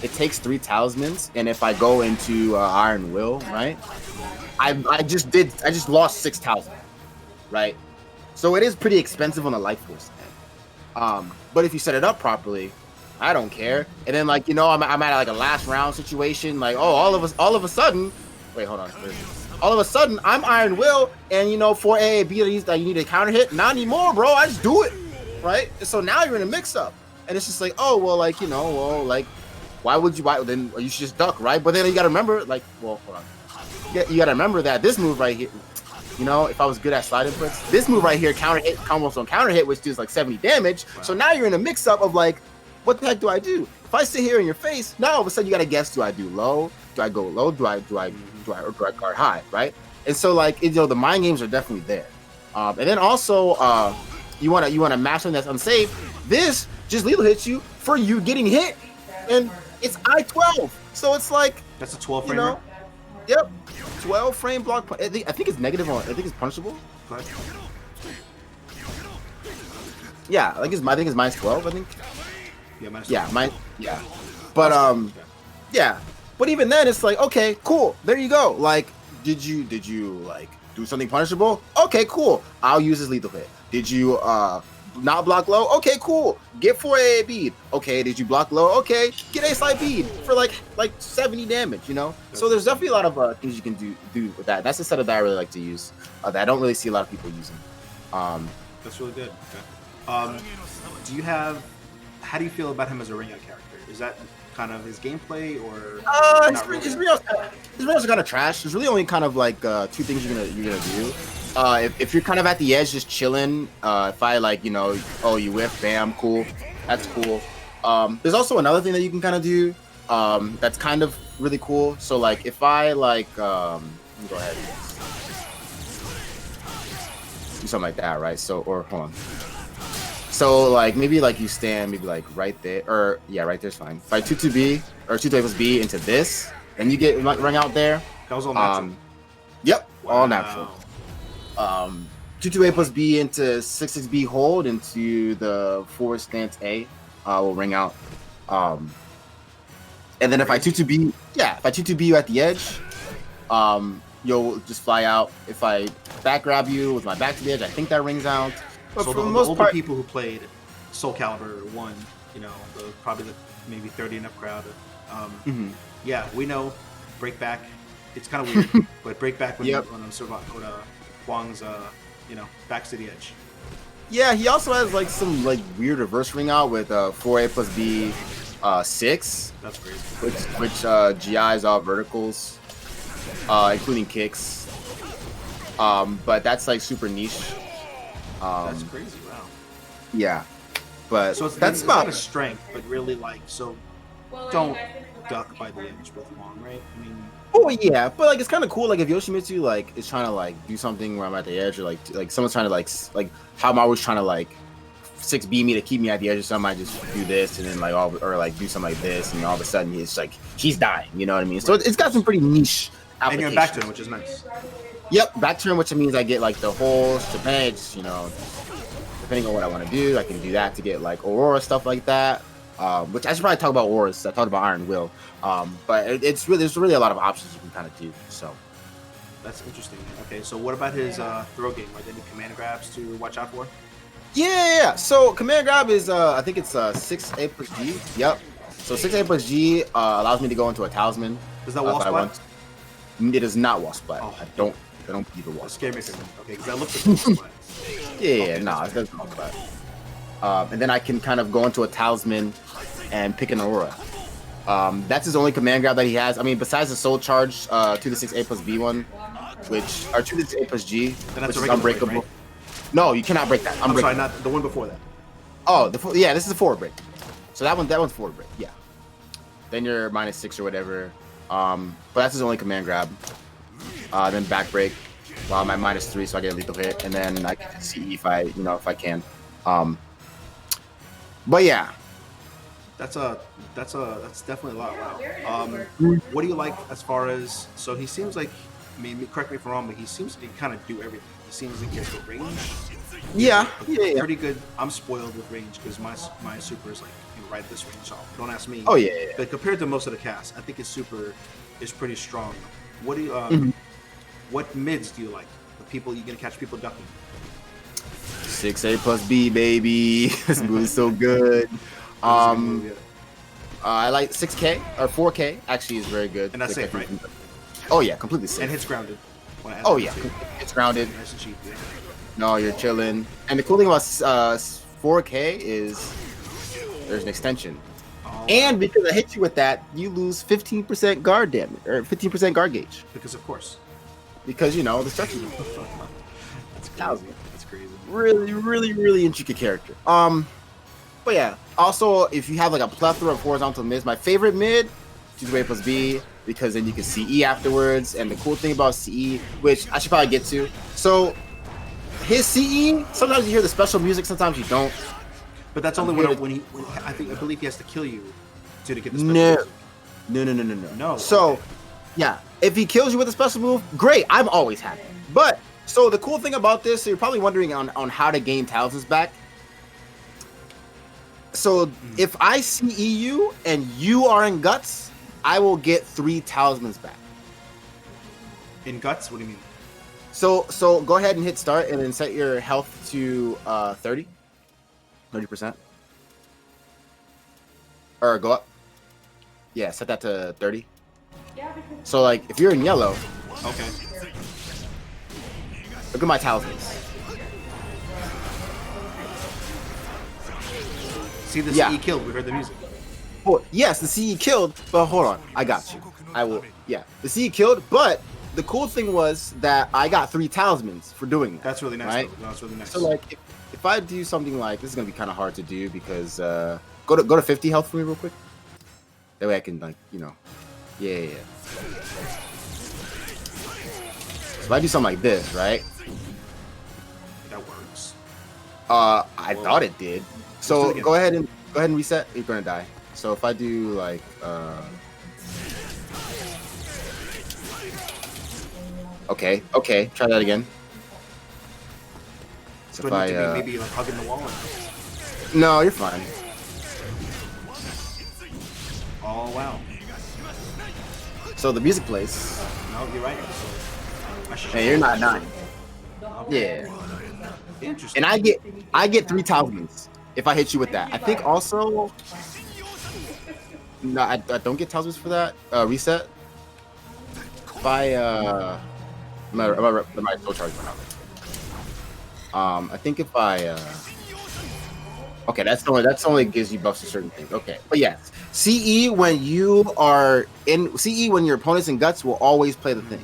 it takes 3 talismans, and if I go into Iron Will, right, I just lost 6 talismans, right? So it is pretty expensive on the life force end. But if you set it up properly, I don't care. And then, like, you know, I'm at like a last round situation, like, oh, all of a sudden, wait, hold on, all of a sudden I'm Iron Will, and you know, for AAB that you need a counter hit, not anymore, bro. I just do it, right? So now you're in a mix up, and it's just like, oh well, like, you know, well, like, why then you should just duck, right? But then you gotta remember, like, well, hold on, you gotta remember that this move right here, you know, if I was good at slide inputs, this move right here, counter hit, combos on counter hit, which does like 70 damage. Wow. So now you're in a mix up of like, what the heck do I do? If I sit here in your face, now all of a sudden you gotta guess: do I do low? Do I go low? Do I guard high? Right? And so, like, you know, the mind games are definitely there. And then also, you wanna match something that's unsafe. This just lethal hits you for you getting hit, and it's I-12. So it's like, that's a 12 frame. You know, yep, 12 frame block. I think it's negative on. I think it's punishable. Yeah, I think it's minus 12. I think. Yeah, but yeah, but even then it's like, okay, cool, there you go. Like, did you like do something punishable? Okay, cool, I'll use this lethal hit. Did you not block low? Okay, cool, get 4 AA bead. Okay, did you block low? Okay, get a slight bead for like 70 damage, you know. So there's definitely a lot of things you can do with that. That's the setup that I really like to use, that I don't really see a lot of people using. That's really good. Okay. How do you feel about him as a ring out character? Is that kind of his gameplay, or his reels are kind of trash. There's really only kind of like 2 things you're gonna do. If you're kind of at the edge just chilling, if I, like, you know, oh, you whiff, bam, cool, that's cool. There's also another thing that you can kind of do, that's kind of really cool. So like, if I like let me go ahead and do something like that, right? So, or hold on. So like, maybe like you stand maybe like right there, or yeah, right there's fine. If I 2-2B or 2-2A plus B into this, and you get ring out there. That was all natural. Yep, wow. All natural. 2-2A plus B into 6-6B hold into the forward stance A, will ring out. And then if I 2-2B, yeah, if I 2-2B you at the edge, you'll just fly out. If I back grab you with my back to the edge, I think that rings out. But so for the most older part, people who played Soul Calibur 1, you know, probably the maybe 30 and up crowd. Yeah, we know break back. It's kind of weird, but break back when Hwang's you know, backs to the edge. Yeah, he also has like some like weird reverse ring out with 4A plus B, 6. That's crazy. Which GIs all verticals, including kicks. But that's like super niche. That's crazy. Wow. Yeah, but so that's about a strength, but really like so. Don't duck by the edge with Hwang, right? I mean. Oh yeah, but like it's kind of cool. Like if Yoshimitsu like is trying to like do something where I'm at the edge, or like someone's trying to like how I'm always trying to like 6B me to keep me at the edge, or something. I just do this and then like or like do something like this, and all of a sudden it's like he's dying. You know what I mean? So it's got some pretty niche applications. And you're back to him, which is nice. Yep, back turn, which means I get like the whole shebang. You know, depending on what I want to do, I can do that to get like Aurora stuff like that. Which I should probably talk about Auras. I talked about Iron Will, but there's really a lot of options you can kind of do. So that's interesting. Okay, so what about his throw game? Are there any command grabs to watch out for? Yeah. So command grab is I think it's 6A plus G. Yep. So 6A plus G allows me to go into a Talisman. Does that wall splat? It is not wall splat. Oh. I don't believe it wall splat. Scare me for me. Okay, because I looked at wall splat. Yeah, no, it doesn't wall splat. And then I can kind of go into a Talisman and pick an Aurora. That's his only command grab that he has. I mean, besides the Soul Charge to the 6A plus B one, which are to the 6A plus G, which is unbreakable. Break, right? No, you cannot break that. I'm sorry, not the one before that. Oh, yeah, this is a forward break. So that one's forward break. Yeah. Then you're -6 or whatever. But that's his only command grab. Then back break. While I'm at -3, so I get a lethal hit, and then I can CE if I can. But yeah, that's definitely a lot. Wow. What do you like as far as? So he seems like, I mean, correct me if I'm wrong, but he seems to kind of do everything. He seems like he has good range. Yeah. Pretty good. I'm spoiled with range because my super is like right at this range. So don't ask me. Oh yeah. But compared to most of the cast, I think his super is pretty strong. What do you? What mids do you like? The people you're gonna catch people ducking. 6A plus B, baby. This movie's so good. I like 6K or 4K. Actually, is very good. And that's safe, right? Oh yeah, completely safe. And hits grounded. Oh yeah, it's grounded. Nice and cheap. Yeah. No, you're chilling. And the cool thing about 4K is there's an extension. Oh. And because I hit you with that, you lose 15% guard damage or 15% guard gauge. Because of course. Because you know the stretching. That's crazy. Really intricate character. But yeah. Also, if you have like a plethora of horizontal mids, my favorite mid, 2A plus B, because then you can CE afterwards. And the cool thing about CE, which I should probably get to, so his CE, sometimes you hear the special music, sometimes you don't. But that's only when I believe he has to kill you to get the special music. No. So, okay. Yeah, if he kills you with a special move, great. I'm always happy. But so the cool thing about this, so you're probably wondering on how to gain Talismans back. So if I CE you and you are in Guts, I will get 3 Talismans back. In Guts? What do you mean? So go ahead and hit start and then set your health to 30%. Or go up. Yeah, set that to 30. So like if you're in yellow, okay. Look at my Talismans. See the CE killed. We heard the music. Oh, yes, the CE killed, but hold on. I got you. I will. Yeah, the CE killed, but the cool thing was that I got 3 Talismans for doing that. That's really nice. Right? No, that's really nice. So like, if I do something like this, is gonna be kind of hard to do because go to 50 health for me real quick. That way I can like yeah. So if I do something like this, right? That works. I thought it did. So go ahead and reset. You're gonna die. So if I do like okay, try that again. So if I maybe like hugging the wall. No, you're fine. Oh wow. So the music plays. No, you're right. Hey, you're not dying. Yeah. Interesting. And I get 3 Talismans if I hit you with that. I think also. No, I don't get Talismans for that. Reset. If I my soul charge went out. I think if I Okay, that's only gives you buffs to certain things. Okay, but yes, CE when you are in CE when your opponent's in guts will always play the thing,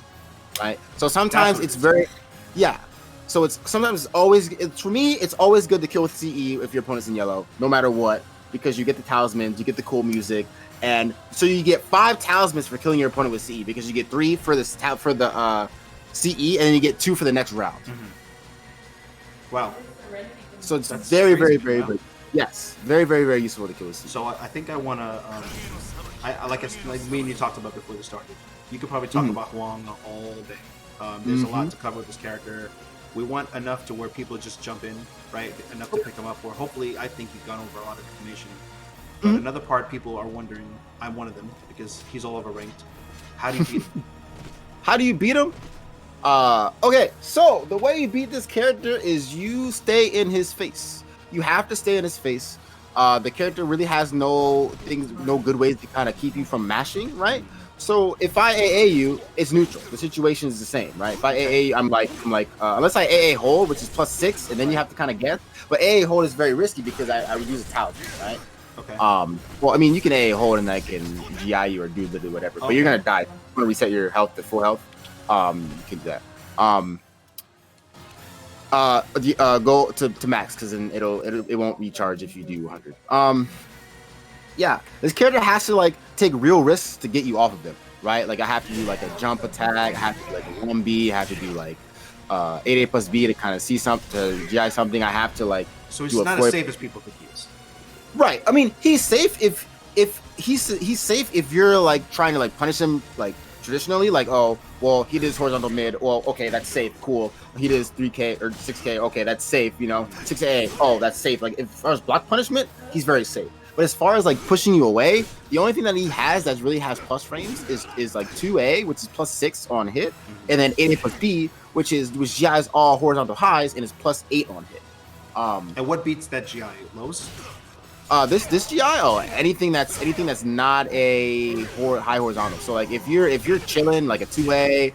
right? So sometimes it's very, yeah. So it's sometimes for me it's always good to kill with CE if your opponent's in yellow, no matter what, because you get the talismans, you get the cool music, and so you get 5 talismans for killing your opponent with CE because you get 3 for the CE and then you get 2 for the next round. Wow. So it's very yes, very useful to kill with CE. So I think I want to, like me and you talked about before this started. You could probably talk about Hwang all day. There's a lot to cover with this character. We want enough to where people just jump in, right? Enough to pick him up. Or hopefully, I think you've gone over a lot of information. But another part people are wondering, I'm one of them because he's all over ranked. How do you beat him? How do you beat him? Okay, so the way you beat this character is you stay in his face. You have to stay in his face. The character really has no good ways to kind of keep you from mashing, right? So if I AA you, it's neutral. The situation is the same, right? If I AA you, I'm like, unless I AA hold, which is +6, and then you have to kind of guess. But AA hold is very risky because I would use a talisman, right? Okay. Well, I mean, you can AA hold and I can GI you or do whatever, but you're gonna die. You want to reset your health to full health. You can do that. Go to max because then it won't recharge if you do 100. Yeah, this character has to like take real risks to get you off of them, right? Like I have to do like a jump attack, I have to do like a 1B, I have to do like 8A+B to kind of see something, to GI something. I have to like. So he's not as safe as people think he is. Right. I mean, he's safe if he's safe if you're like trying to like punish him like traditionally, like, oh, well, he does horizontal mid. Well, okay, that's safe. Cool. He does 3K or 6K. Okay, that's safe. You know, 6A. Oh, that's safe. Like, as far as block punishment, he's very safe. But as far as like pushing you away, the only thing that he has that really has plus frames is like 2A, which is +6 on hit, and then 8A+B, which GIs all horizontal highs and is +8 on hit. And what beats that GI? Lows? This GI, anything that's not a high horizontal. So like if you're chilling like a 2A,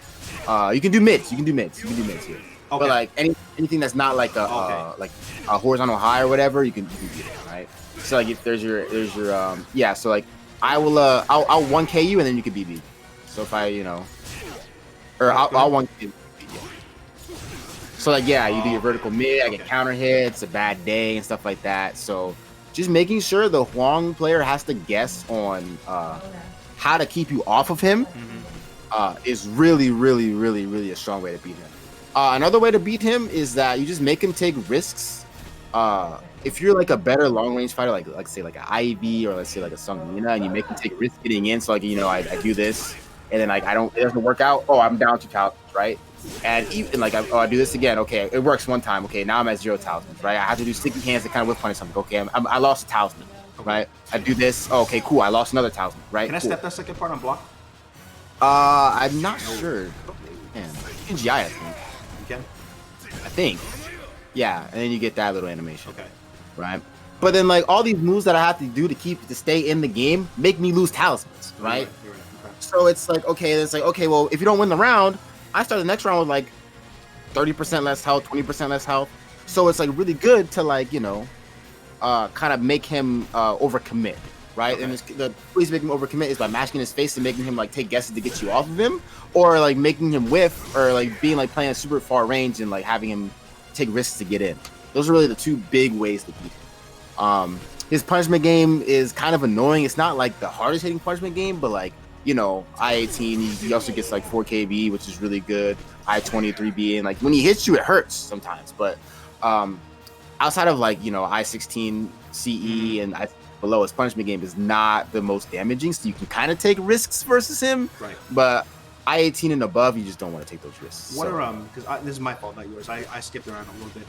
you can do mids. You can do mids here. Okay. But like anything that's not like a horizontal high or whatever, you can do it, right? So like if there's your yeah. So like I'll 1K you and then you can BB. So if I I'll 1K you. So like yeah, you do your vertical mid. I get counter hits, a bad day and stuff like that. So. Just making sure the Hwang player has to guess on how to keep you off of him is really a strong way to beat him. Another way to beat him is that you just make him take risks. If you're like a better long range fighter, like say like an Ivy or let's say like a Sungmina, and you make him take risks getting in. So like I do this, and then like it doesn't work out. Oh, I'm down 2 talismans, right? And even like I do this again. Okay, it works one time. Okay, now I'm at 0 talismans, right? I have to do sticky hands to kind of whip punish something. Okay, I lost a talisman, right? I do this. Oh, okay, cool. I lost another talisman, right? Can I step that second part on block? I'm not sure. Man, you can GI, I think. You can? I think. Yeah, and then you get that little animation. Okay. Right? But then like all these moves that I have to do to stay in the game make me lose talismans, right? You're right. Okay. So it's like, okay, well, if you don't win the round, I start the next round with like 30% less health, 20% less health. So it's like really good to like, kind of make him overcommit, right? Okay. And the ways to make him overcommit is by mashing his face and making him like take guesses to get you off of him, or like making him whiff, or like being like playing a super far range and like having him take risks to get in. Those are really the 2 big ways to beat him. His punishment game is kind of annoying. It's not like the hardest hitting punishment game, but like, I-18, he also gets like 4KB, which is really good. I-23B, and like when he hits you, it hurts sometimes. But outside of like, I-16 CE and below, his punishment game is not the most damaging, so you can kind of take risks versus him. Right. But I-18 and above, you just don't want to take those risks. What are because this is my fault, not yours. I skipped around a little bit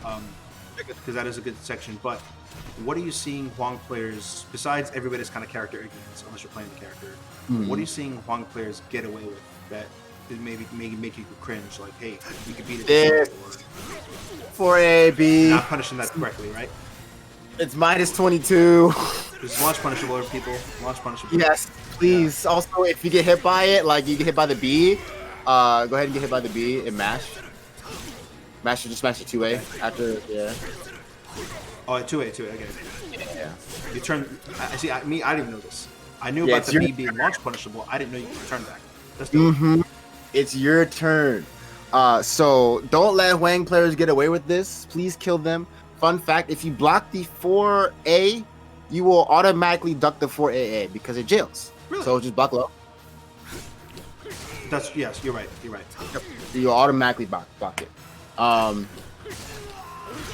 because that is a good section. But what are you seeing Hwang players, besides everybody's kind of character ignorance, unless you're playing the character? What are you seeing Hwang players get away with that maybe make you cringe? Like, hey, you could beat it. 4AB. Not punishing that correctly, right? It's -22. Just launch punishable people. Launch punishable. Yes, please. Yeah. Also, if you get hit by it, like you get hit by the B, go ahead and get hit by the B and mash. Just mash it 2A after, yeah. Oh, 2A, 2A. I get it. Yeah. You turn. I see. I didn't even know this. I knew about the B being launch punishable. I didn't know you could turn back. That's dope. It's your turn. So don't let Hwang players get away with this. Please kill them. Fun fact: if you block the 4A, you will automatically duck the 4AA because it jails. Really? So just block low. Yes, you're right. You're right. Yep. You'll automatically block it.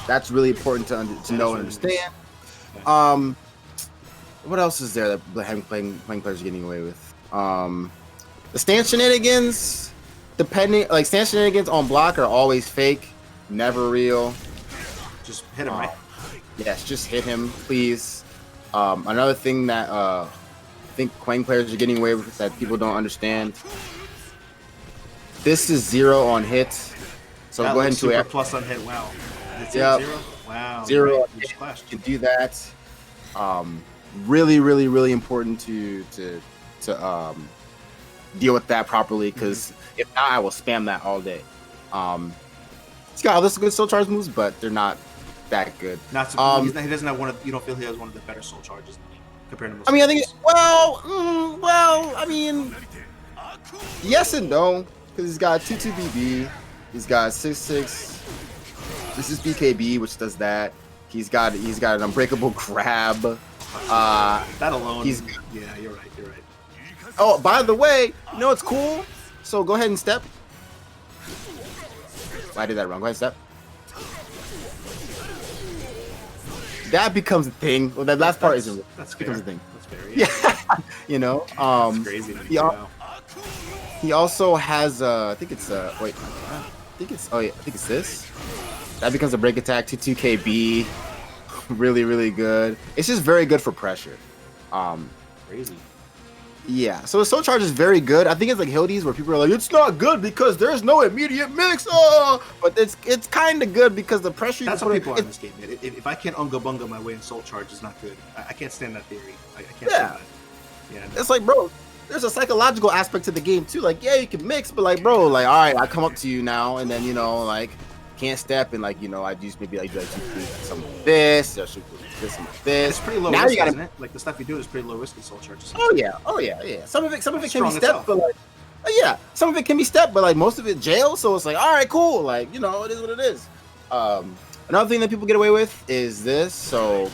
That's really important to know and understand. What else is there that playing players are getting away with? The stance shenanigans, stance shenanigans on block are always fake, never real. Just hit him, right? Yes, just hit him, please. Another thing that I think Hwang players are getting away with that people don't understand. This is 0 on hit, so that go ahead and do it. Plus on hit. Wow. Yep. 0? Wow. 0 right. you can do that. Really, really, really important to deal with that properly, because if not, I will spam that all day. He's got other good soul charge moves, but they're not that good. Not he doesn't have one of. You don't feel he has one of the better soul charges compared to most. I mean, I think I mean, yes and no, because he's got 2/2 BB, he's got 6/6. This is BKB, which does that. He's got an unbreakable grab. That alone. Yeah, you're right. You're right. Oh, by the way, you know what's cool? So go ahead and step. I did that wrong. Go ahead and step. That becomes a thing. Well, that last part isn't. That's becomes a thing. That's fair. Yeah. You know. That's crazy. He also has. I think it's. Wait. I think it's this. That becomes a break attack to 2KB. Really, really good. It's just very good for pressure. Crazy. Yeah, so the soul charge is very good. I think it's like Hildy's where people are like, it's not good because there's no immediate mix. But it's kind of good because the pressure. That's what people are in this game. Man. If I can't unga bunga my way in soul charge, it's not good. I can't stand that theory. I can't stand that. Yeah. No. It's like, bro, there's a psychological aspect to the game too. Like, yeah, you can mix, but like, bro, like, all right, I come up to you now, and then like. Can't step and I just maybe like some of this or this and this. It's pretty low now risk, you gotta, isn't it? Like the stuff you do is pretty low risk in soul charges. Oh yeah. Some of it can be stepped, but like some of it can be stepped, but like most of it jail. So it's like, all right, cool. Like it is what it is. Another thing that people get away with is this. So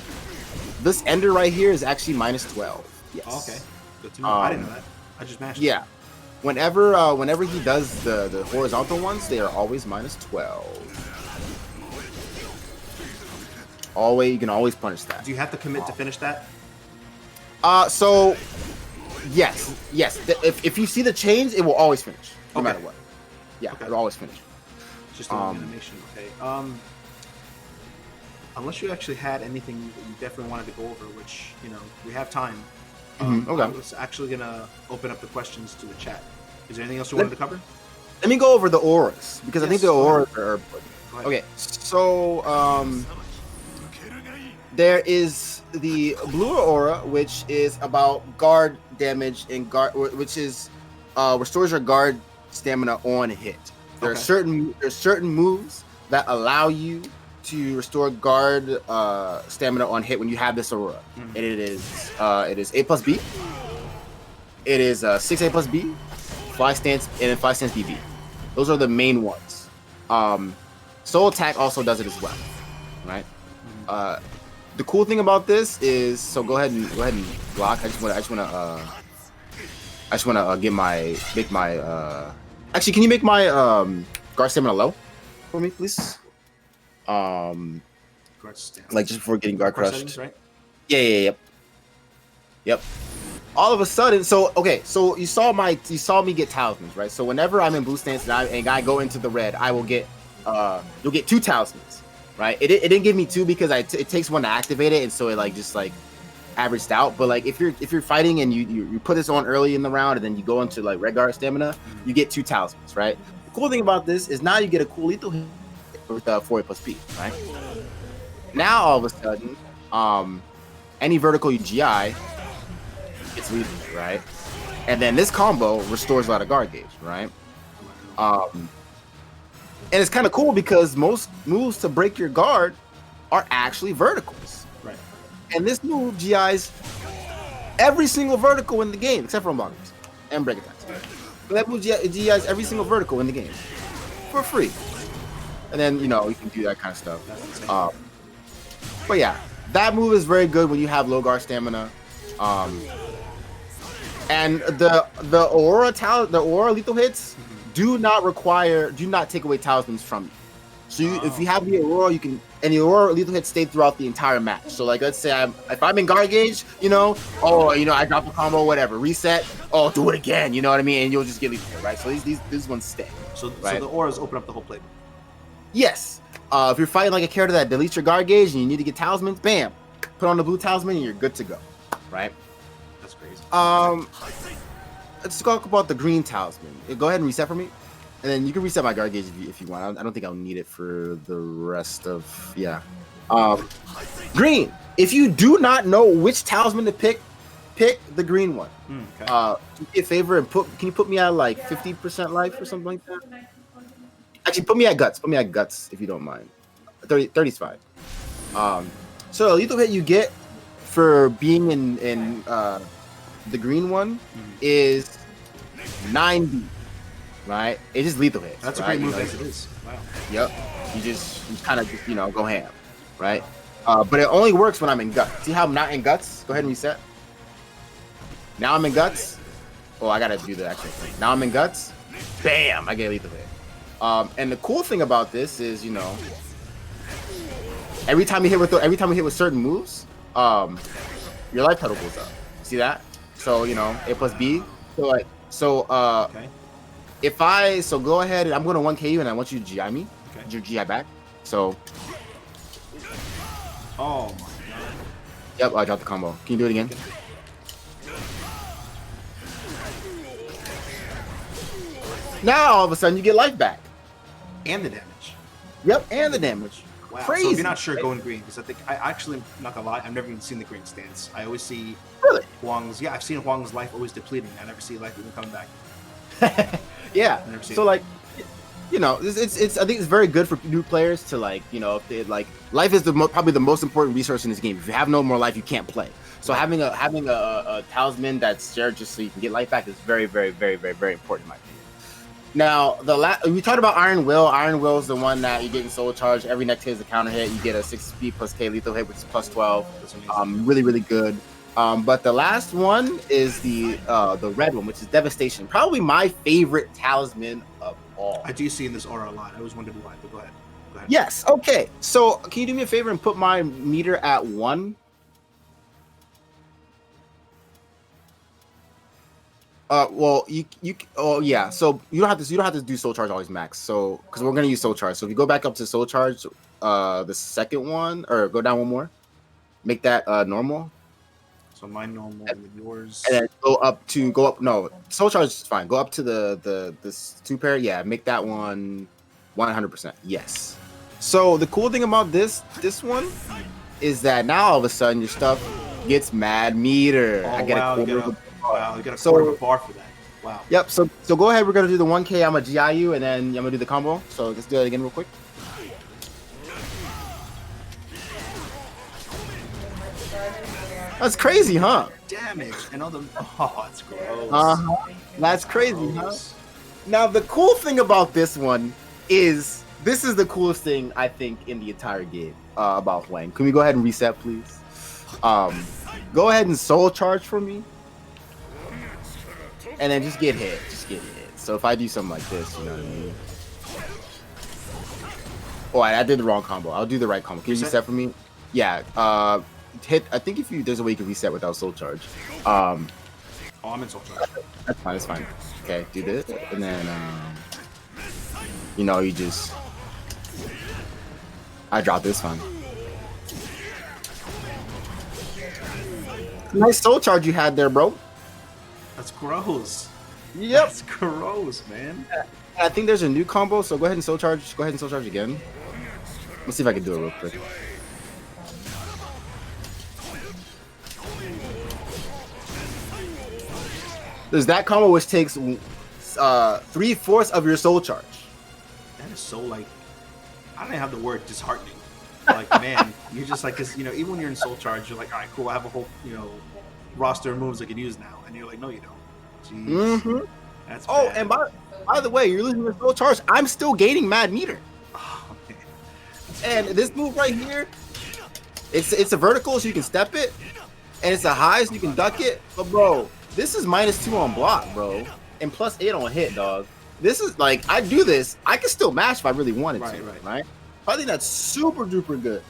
this ender right here is actually -12. Yes. Oh, okay. Good to know. I didn't know that. I just mashed. Yeah. Whenever he does the horizontal ones, they are always -12. You can always punish that. Do you have to commit to finish that? So yes. If you see the chains, it will always finish, no matter what. Yeah, it'll always finish. Just animation. Okay. Unless you actually had anything that you definitely wanted to go over, which we have time. Okay. I was actually gonna open up the questions to the chat. Is there anything else you wanted to cover? Let me go over the auras because I think the auras are. Okay, so there is the blue aura, which is about guard damage and which is restores your guard stamina on hit. There are certain moves that allow you to restore guard stamina on hit when you have this aura, and it is A+B. It is 6A plus B, fly stance, and then fly stance BB. Those are the main ones. Soul attack also does it as well, right? The cool thing about this is, so go ahead and block. I just wanna make my. Actually, can you make my guard stamina low for me, please? Like just before getting guard crushed. Settings, right? Yep. All of a sudden, so you saw me get talismans, right? So whenever I'm in blue stance and I go into the red, I will get you'll get 2 talismans, right? It didn't give me 2 because it takes 1 to activate it, and so it just averaged out. But like if you're fighting and you put this on early in the round and then you go into like red guard stamina, you get 2 talismans, right? The cool thing about this is now you get a cool lethal hit with 4A plus P, right? Now all of a sudden, any vertical UGI gets lethal, right? And then this combo restores a lot of guard gauge, right? And it's kind of cool because most moves to break your guard are actually verticals. Right. And this move GIs every single vertical in the game, except for unblockers and break attacks. But that move GIs every single vertical in the game for free. And then, you know, you can do that kind of stuff. But yeah, that move is very good when you have low guard stamina. And the aura lethal hits do not take away talismans from you. So if you have the aurora, you can, and the aurora lethal hits stay throughout the entire match. So like, let's say if I'm in guard gauge, you know, I drop a combo, whatever, reset, do it again, you know what I mean, and you'll just get lethal hit, right? So these ones stay. So right? So the auras open up the whole playbook. Yes. If you're fighting like a character that deletes your guard gauge and you need to get talismans, bam, put on the blue talisman and you're good to go, right? That's crazy. Let's talk about the green talisman. Go ahead and reset for me, and then you can reset my guard gauge if you want. I don't think I'll need it for the rest of green. If you do not know which talisman to pick the green one. Okay. Do me a favor and can you put me at like 50% life or something like that? Actually, put me at guts. Put me at guts if you don't mind. 30's fine. So lethal hit you get for being in the green one is 90, right? It's just lethal hits. That's right? A great move as it is. Wow. Yep. You just kind of go ham, right? But it only works when I'm in guts. See how I'm not in guts? Go ahead and reset. Now I'm in guts. Oh, I gotta do the actual thing. Now I'm in guts. Bam! I get lethal hit. And the cool thing about this is, every time you hit with certain moves, your life total goes up. See that? So A plus B. Okay. Go ahead and I'm going to 1K you and I want you to GI me. Okay. Your GI back. So. Oh my god. Yep, I dropped the combo. Can you do it again? Now all of a sudden you get life back. And the damage. Yep, and the damage. Wow. Crazy. So if you're not sure, go in green, because I actually, not gonna lie, I've never even seen the green stance. I always see Hwang's. Yeah, I've seen Hwang's life always depleting. I never see life even coming back. Yeah. So like, it's I think it's very good for new players to if they life is probably the most important resource in this game. If you have no more life, you can't play. So having a talisman that's shared just so you can get life back is very, very, very, very, very important in my opinion. Now, we talked about Iron Will. Iron Will is the one that you get in Soul Charge. Every next hit is a counter hit. You get a 6 speed plus K lethal hit, which is plus 12. Really, really good. But the last one is the red one, which is Devastation. Probably my favorite talisman of all. I do see in this aura a lot. I always wondered why, but go ahead. Yes. Okay. So can you do me a favor and put my meter at 1? Well, yeah. So you don't have to do Soul Charge always max. So because we're gonna use Soul Charge. So if you go back up to Soul Charge, the second one, or go down one more, make that normal. So mine normal and yours. And then go up. No, Soul Charge is fine. Go up to this 2 pair. Yeah, make that one 100%. Yes. So the cool thing about this one is that now all of a sudden your stuff gets mad meter. Oh, I get a quarter. Wow, you got a quarter of a bar for that. Wow. Yep. So go ahead. We're gonna do the 1K. I'm gonna GI you, and then I'm gonna do the combo. So let's do that again real quick. That's crazy, huh? Damage and all the that's gross. That's crazy, huh? Now the cool thing about this one is this is the coolest thing I think in the entire game about Hwang. Can we go ahead and reset, please? Go ahead and Soul Charge for me. And then just get hit. So if I do something like this, you know what I mean? Oh, I did the wrong combo. I'll do the right combo. Can you reset for me? Yeah. Hit. I think there's a way you can reset without Soul Charge. I'm in Soul Charge. That's fine. Okay, do this, and then you just I drop this one. Nice Soul Charge you had there, bro. That's gross. Yep. That's gross, man. I think there's a new combo, so go ahead and Soul Charge. Go ahead and Soul Charge again. Let's see if I can do it real quick. There's that combo which takes 3/4 of your Soul Charge. That is so I don't even have the word disheartening. Like, man, you're just like, cause even when you're in Soul Charge, you're like, all right, cool, I have a whole roster of moves I can use now, and you're like, no, you don't. Jeez, that's bad. And by the way, you're losing your Soul Charge. I'm still gaining mad meter. Oh, man. And this move right here, it's a vertical, so you can step it, and it's a high, so you can duck it. But bro, this is -2 on block, bro, and +8 on hit, dog. This is like, I do this, I can still mash if I really wanted to, right? I think that's super duper good.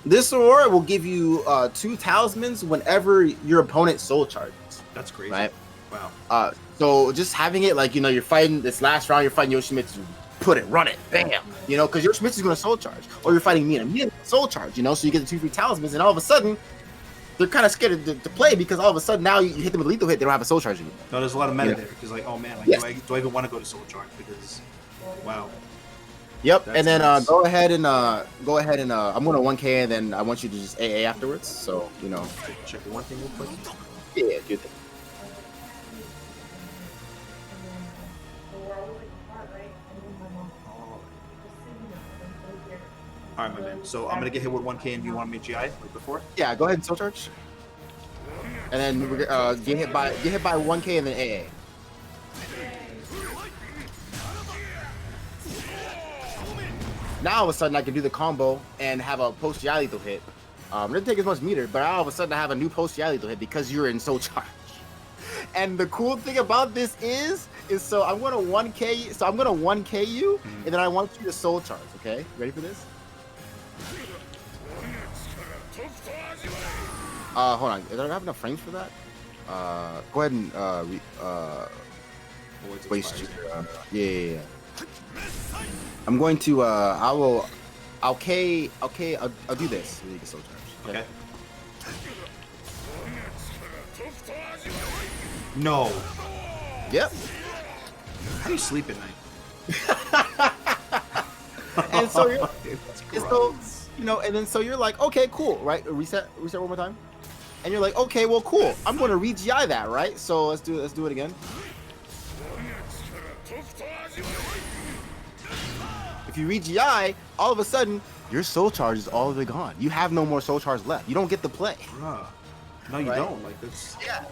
This aura will give you 2 talismans whenever your opponent soul charges. That's crazy. Right? Wow. So just having it like, you're fighting this last round, you're fighting Yoshimitsu, put it, run it, bam. Because Yoshimitsu's gonna soul charge. Or you're fighting Mina soul charge, so you get the 2 free talismans, and all of a sudden, they're kind of scared to play because all of a sudden now you hit them with lethal hit, they don't have a soul charge anymore. No, there's a lot of meta there because like, oh man, like do I even want to go to soul charge because, wow. Yep, that's and then nice. Go ahead and I'm gonna 1K and then I want you to just AA afterwards. So check the one thing real quick. Yeah, do that. All right, my man. So I'm gonna get hit with 1K, and do you want me GI like before? Yeah, go ahead and soul charge. And then we're get hit by 1K and then AA. Now all of a sudden I can do the combo and have a post GI lethal hit. It didn't take as much meter, but all of a sudden I have a new post GI lethal hit because you're in soul charge. And the cool thing about this is so I'm gonna 1K. So I'm gonna 1K you, and then I want you to soul charge. Okay, ready for this? Hold on. Do I have enough frames for that? Go ahead and waste your. Yeah. I'm going to. I'll do this. So you can soul charge. Okay. No. Yep. How do you sleep at night? And so and then so you're like, okay, cool, right? Reset one more time. And you're like, okay, well, cool. I'm going to re-GI that, right? So let's do it again. If you re-GI, all of a sudden your soul charge is all the way gone. You have no more soul charge left. You don't get the play. No, you don't. Like that's. Yeah.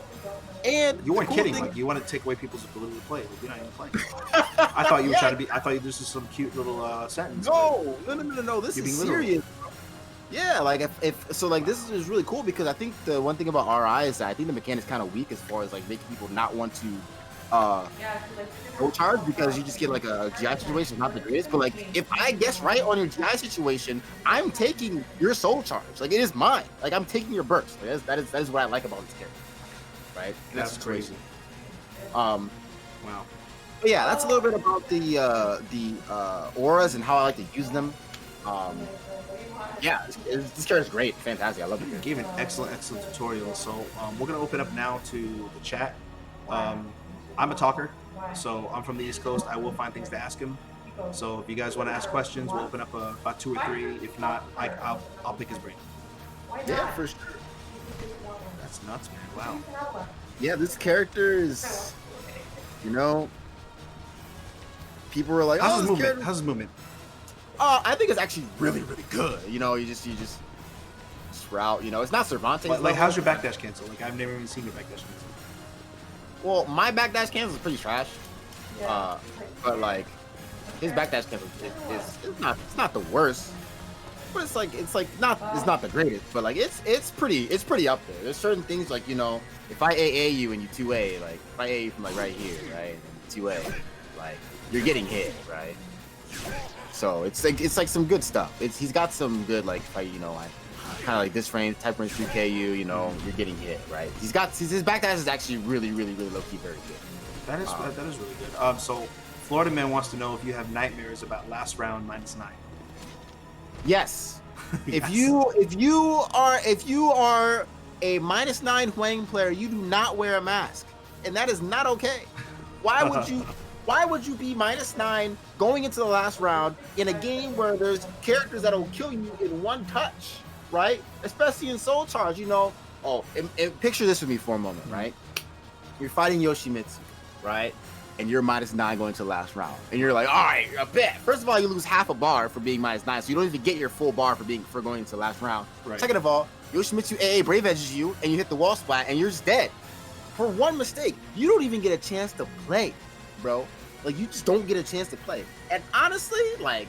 And you weren't kidding. Like you want to take away people's ability to play. Like, you're not even playing. I thought you were trying to be. I thought this was some cute little sentence. No. This is serious. Yeah, like if so, like this is really cool because I think the one thing about RI is that I think the mechanic's kind of weak as far as like making people not want to soul charge because you just get like a GI situation, not the greatest. But like if I guess right on your GI situation, I'm taking your soul charge. Like it is mine. Like I'm taking your burst. Like, that is what I like about this character. Right? That's crazy. Wow. But yeah, that's a little bit about the auras and how I like to use them. Yeah, this character's great, fantastic. I love it. You gave an excellent tutorial. So we're gonna open up now to the chat. I'm a talker, so I'm from the East Coast. I will find things to ask him. So if you guys want to ask questions, we'll open up about 2 or 3. If not, I'll pick his brain. Yeah, for sure. That's nuts, man. Wow. Yeah, this character is, people were like, how's his movement? How's his movement? I think it's actually really, really good. You just route. It's not Cervantes. Like how's your backdash cancel? Like I've never even seen your backdash cancel. Well, my backdash cancel is pretty trash. But like his backdash cancel it's not the worst. But it's not the greatest. But like it's pretty up there. There's certain things like if I AA you and you 2A, like if I AA you from like right here, right, and 2A, like you're getting hit, right. So it's like some good stuff. He's got some good like fight, like kind of like this range, type range 3KU, you're getting hit, right? His backdash is actually really, really, really low key, very good. That is really good. So Florida Man wants to know if you have nightmares about last round -9. Yes. Yes. If you are a -9 Hwang player, you do not wear a mask, and that is not okay. Why would you? Why would you be -9 going into the last round in a game where there's characters that will kill you in one touch, right? Especially in Soul Charge, and picture this with me for a moment, right? You're fighting Yoshimitsu, right? and you're -9 going to the last round, and you're like, all right, I bet. First of all, you lose half a bar for being -9, so you don't even get your full bar for going into the last round. Right. Second of all, Yoshimitsu AA Brave Edges you, and you hit the wall splat, and you're just dead. For one mistake, you don't even get a chance to play, bro. Like, you just don't get a chance to play. And honestly, like,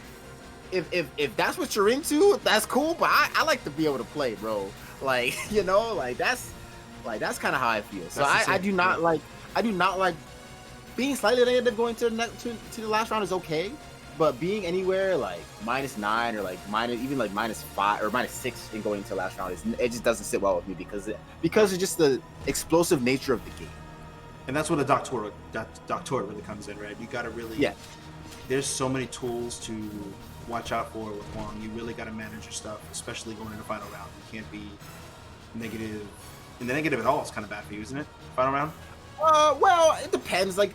if that's what you're into, that's cool, but I like to be able to play, bro. Like, you know, like that's kind of how I feel. So I do not like being slightly negative going to the last round is okay, but being anywhere like -9 or like even like -5 or -6 and going to the last round it just doesn't sit well with me because it's just the explosive nature of the game. And that's where the doctorate really comes in, right? You got to really there's so many tools to watch out for with Hwang. You really got to manage your stuff, especially going into the final round. You can't be negative. And the negative at all is kind of bad for you, isn't it? Final round? Well, it depends. Like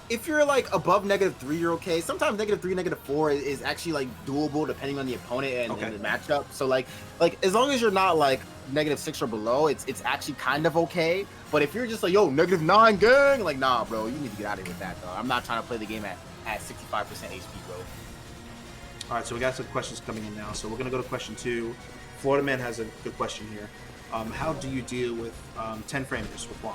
if you're like above -3, you're okay. Sometimes -3, -4 is actually like doable depending on the opponent and the matchup. So like as long as you're not like -6 or below, it's actually kind of okay. But if you're just like, yo, -9 gang, like, nah, bro, you need to get out of here with that, though. I'm not trying to play the game at 65% HP, bro. All right, so we got some questions coming in now. So we're going to go to question 2. Florida Man has a good question here. How do you deal with 10 framers with Hwang?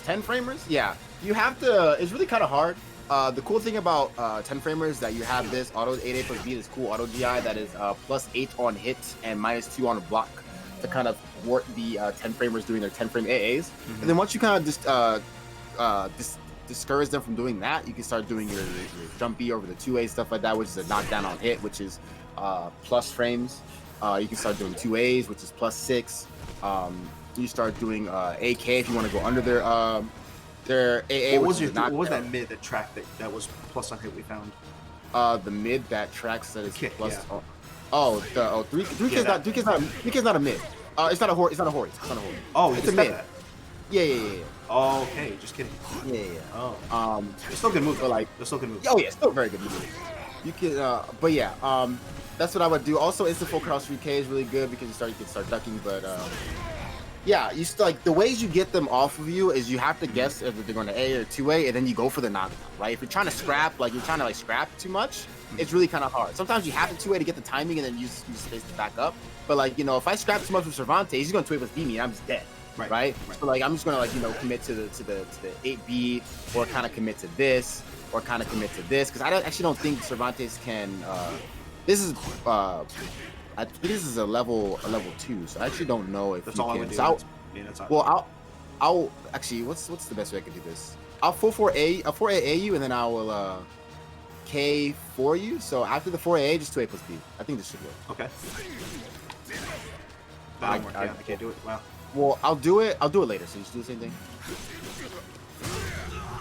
10 framers? Yeah. You have to... It's really kind of hard. The cool thing about 10 framers is that you have this auto 8A plus B, this cool auto GI that is +8 on hits and -2 on block to kind of thwart the 10 framers doing their 10 frame AAs. Mm-hmm. And then once you kind of just discourage them from doing that, you can start doing your jump B over the 2A, stuff like that, which is a knockdown on hit, which is plus frames. You can start doing 2As, which is +6. You start doing AK if you want to go under their AA. What was that mid that track that was plus on hit we found? The mid that tracks that is kick, plus. Yeah. Oh, 3K's not a mid. It's not a hori. It's not a hori. Oh, it's a mid. That. Yeah. Oh, okay, just kidding. Yeah. Oh. It's still good move. But like, it's still good move. Oh yeah, still very good move. You can, but yeah, that's what I would do. Also, instant full cross 3K is really good because you can start ducking. But yeah, like the ways you get them off of you is you have to guess if they're going to A or 2A, and then you go for the knockdown, right? If you're trying to scrap, like you're trying to like scrap too much, it's really kind of hard. Sometimes you have to 2A to get the timing and then use space to back up. But like, you know, if I scrap too much with Cervantes, he's going to 2A plus B me and I'm just dead. Right. So like I'm just gonna like, you know, commit to the 8B or kind of commit to this or kind of commit to this because I actually don't think Cervantes can. This is I think this is a level 2, so I actually don't know if that's you all can. I would do. So that's all. Well, I'll actually what's the best way I can do this? I'll 4A you and then I will K for you. So after the 4A, just 2A plus B. I think this should work. Okay. That don't work. I can't do it. Wow. Well, I'll do it later, so you just do the same thing.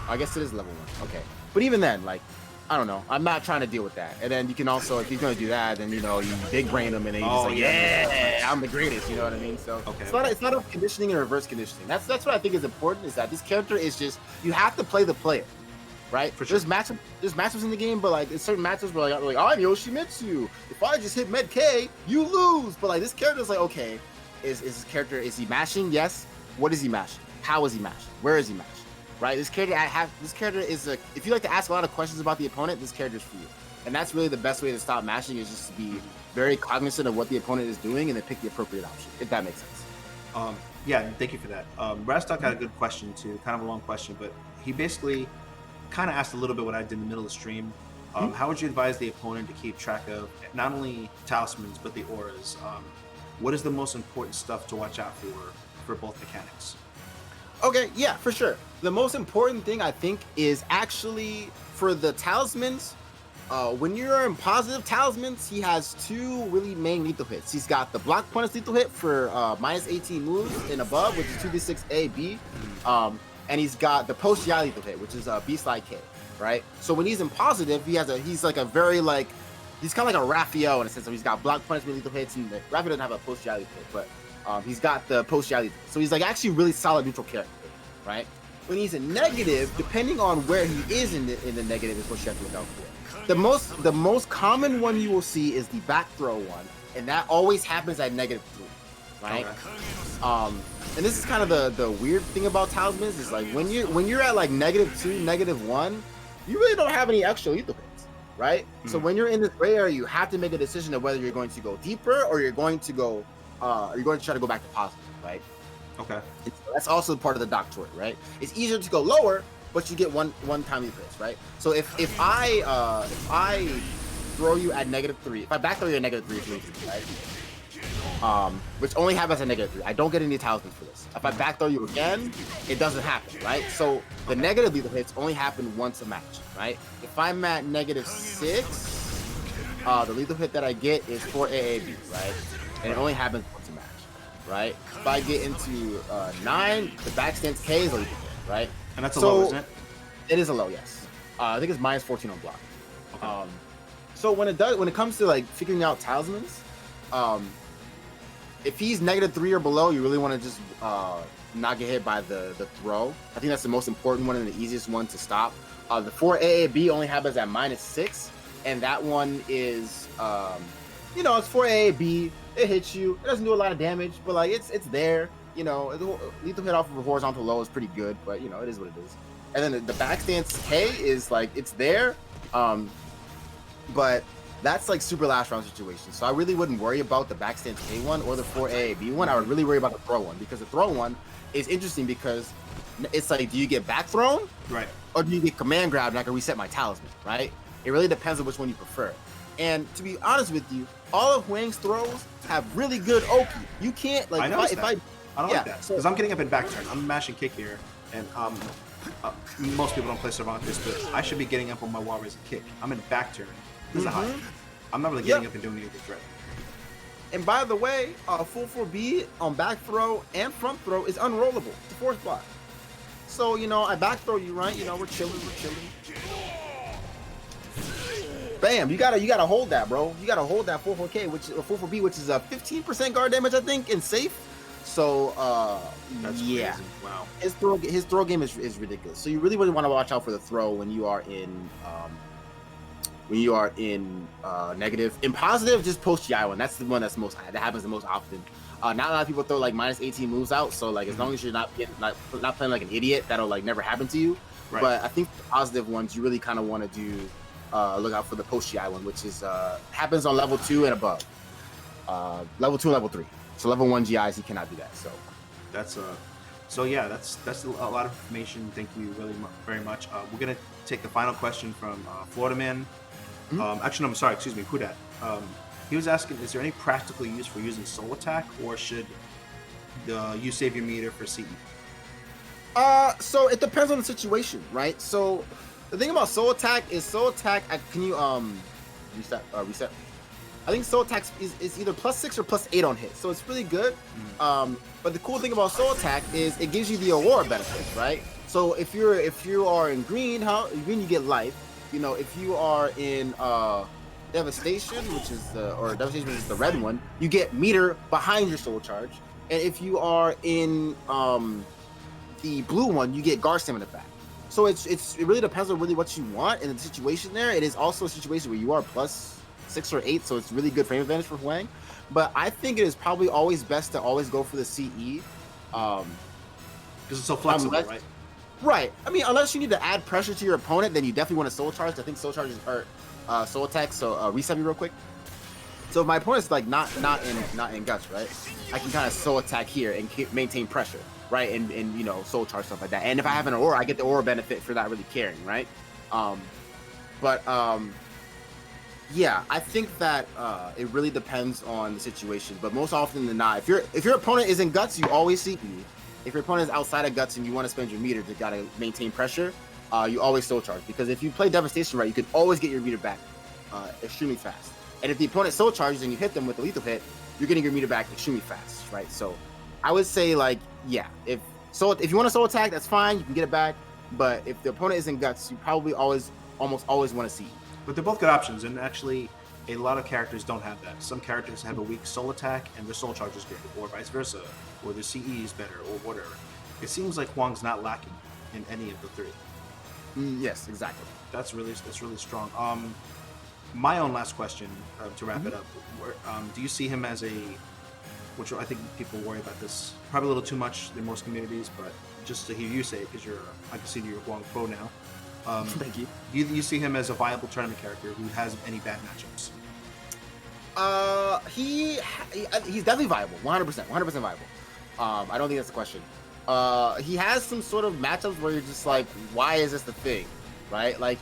I guess it is level 1. Okay. But even then, like, I don't know. I'm not trying to deal with that. And then you can also, if he's going to do that, then, you know, you big brain him and then he's like, yeah, I'm the greatest, you know what I mean? So it's not a conditioning and reverse conditioning. That's what I think is important, is that this character is just, you have to play the player, right? For sure. There's matchups in the game, but like, there's certain matchups where like I'm Yoshimitsu. If I just hit Med K, you lose. But like, this character is like, okay, is his character, is he mashing? Yes. What is he mashing? How is he mashing? Where is he mashing? Right? This character is if you like to ask a lot of questions about the opponent, this character is for you. And that's really the best way to stop mashing, is just to be very cognizant of what the opponent is doing and then pick the appropriate option, if that makes sense. Yeah, thank you for that. Rastok had a good question too, kind of a long question, but he basically kind of asked a little bit what I did in the middle of the stream. How would you advise the opponent to keep track of not only talismans, but the auras? What is the most important stuff to watch out for both mechanics? Okay, yeah, for sure. The most important thing, I think, is actually for the talismans. When you're in positive talismans, he has 2 really main lethal hits. He's got the block punish lethal hit for -18 moves and above, which is 2d6 A, B. And he's got the post GI lethal hit, which is B slide K, right? So when he's in positive, he's like a very like, he's kind of like a Raphael in a sense. So he's got block punishment lethal hits, and Raphael doesn't have a post GI lethal hit, but he's got the post GI lethal hit. So he's like actually really solid neutral character, right? When he's in negative, depending on where he is in the negative, is what you have to look out for. The most common one you will see is the back throw one, and that always happens at -3, right? Okay. And this is kind of the weird thing about Talismans is like when you're at like -2, -1, you really don't have any extra lethal hits, right? So when you're in this gray area, you have to make a decision of whether you're going to go deeper or you're going to go you're going to try to go back to positive, right? Okay. And so that's also part of the doctorate, right? It's easier to go lower, but you get one time lethal hits, right? So if I throw you at -3, if I back throw you at -3, right? Which only happens at -3. I don't get any talismans for this. If I back throw you again, it doesn't happen, right? So the negative lethal hits only happen once a match, right? If I'm at -6, the lethal hit that I get is for AAB, right? And it only happens once a match, right? If I get into 9, the backstance K is a lethal hit, right? And that's a low, isn't it? It is a low, yes. I think it's -14 on block. Okay. So when it comes to like figuring out talismans, if he's -3 or below, you really want to just not get hit by the throw. I think that's the most important one and the easiest one to stop. The 4 AAB only happens at -6, and that one is, it's 4 AAB. It hits you. It doesn't do a lot of damage, but like it's there. Lethal hit off of a horizontal low is pretty good, but it is what it is. And then the backstance K is like it's there, but that's like super last round situation. So I really wouldn't worry about the backstance K one or the 4 AAB one. I would really worry about the throw one, because the throw one is interesting because it's like, do you get back thrown? Right. Or do you get command grab and I can reset my talisman, right? It really depends on which one you prefer. And to be honest with you, all of Hwang's throws have really good Oki. You can't like I don't like that because I'm getting up in back turn. I'm mashing kick here, and most people don't play Cervantes, but I should be getting up on my wall raise and kick. I'm in back turn. This is a high. I'm not really getting up and doing anything threat. And by the way, full 4B on back throw and front throw is unrollable to force block. So I back throw you, right? We're chilling. Bam! You gotta hold that, bro. You gotta hold that 4-4K, which or 4-4B, which is a 15% guard damage, I think, and safe. So that's yeah, crazy. Wow. His throw game is ridiculous. So you really want to watch out for the throw when you are in negative. In positive, just post GI one. That's the one that happens the most often. Not a lot of people throw like -18 moves out, so like as long as you're not playing like an idiot, that'll like never happen to you. Right. But I think the positive ones you really kind of want to do. Look out for the post GI one, which is happens on level 2 and above. Level 2 and level 3. So level 1 GIs, he cannot do that. So that's that's a lot of information. Thank you very much. We're gonna take the final question from Florida Man. Actually, no, I'm sorry. Excuse me, Hudat. He was asking, is there any practical use for using soul attack, or should you save your meter for CE? So it depends on the situation, right? So the thing about soul attack is can you reset? I think soul attack is either +6 or +8 on hit, so it's really good. But the cool thing about soul attack is it gives you the aura benefits, right? So if you are in green, you get life. If you are in devastation, which is the red one, you get meter behind your soul charge. And if you are in the blue one, you get guard stamina back. So it really depends on really what you want in the situation there. It is also a situation where you are +6 or 8, so it's really good frame advantage for Hwang. But I think it is probably always best to always go for the CE. Because it's so flexible, right? Right. I mean, unless you need to add pressure to your opponent, then you definitely want to soul charge. I think soul charges hurt soul attack. So reset me real quick. So if my opponent's like not in guts, right? I can kind of soul attack here and maintain pressure, right? And soul charge, stuff like that. And if I have an aura, I get the aura benefit for not really caring, right? Yeah, I think that it really depends on the situation. But most often than not, if your opponent is in guts, you always CE. If your opponent is outside of guts and you want to spend your meter to gotta maintain pressure, you always soul charge. Because if you play devastation right, you can always get your meter back extremely fast. And if the opponent soul charges and you hit them with a lethal hit, you're getting your meter back extremely fast, right? So I would say like, yeah, if you want to soul attack, that's fine, you can get it back. But if the opponent is in guts, you probably almost always want to CE. But they're both good options, and actually, a lot of characters don't have that. Some characters have a weak soul attack, and their soul charge is good, or vice versa, or their CE is better, or whatever. It seems like Hwang's not lacking in any of the three. Yes, exactly. That's really strong. My own last question to wrap it up: do you see him as a which I think people worry about this probably a little too much in most communities, but just to hear you say it, because I can see you're a Hwang pro now. Thank you. You see him as a viable tournament character who has any bad matchups? He's definitely viable, 100%, 100% viable. I don't think that's the question. He has some sort of matchups where you're just like, why is this the thing, right? Like,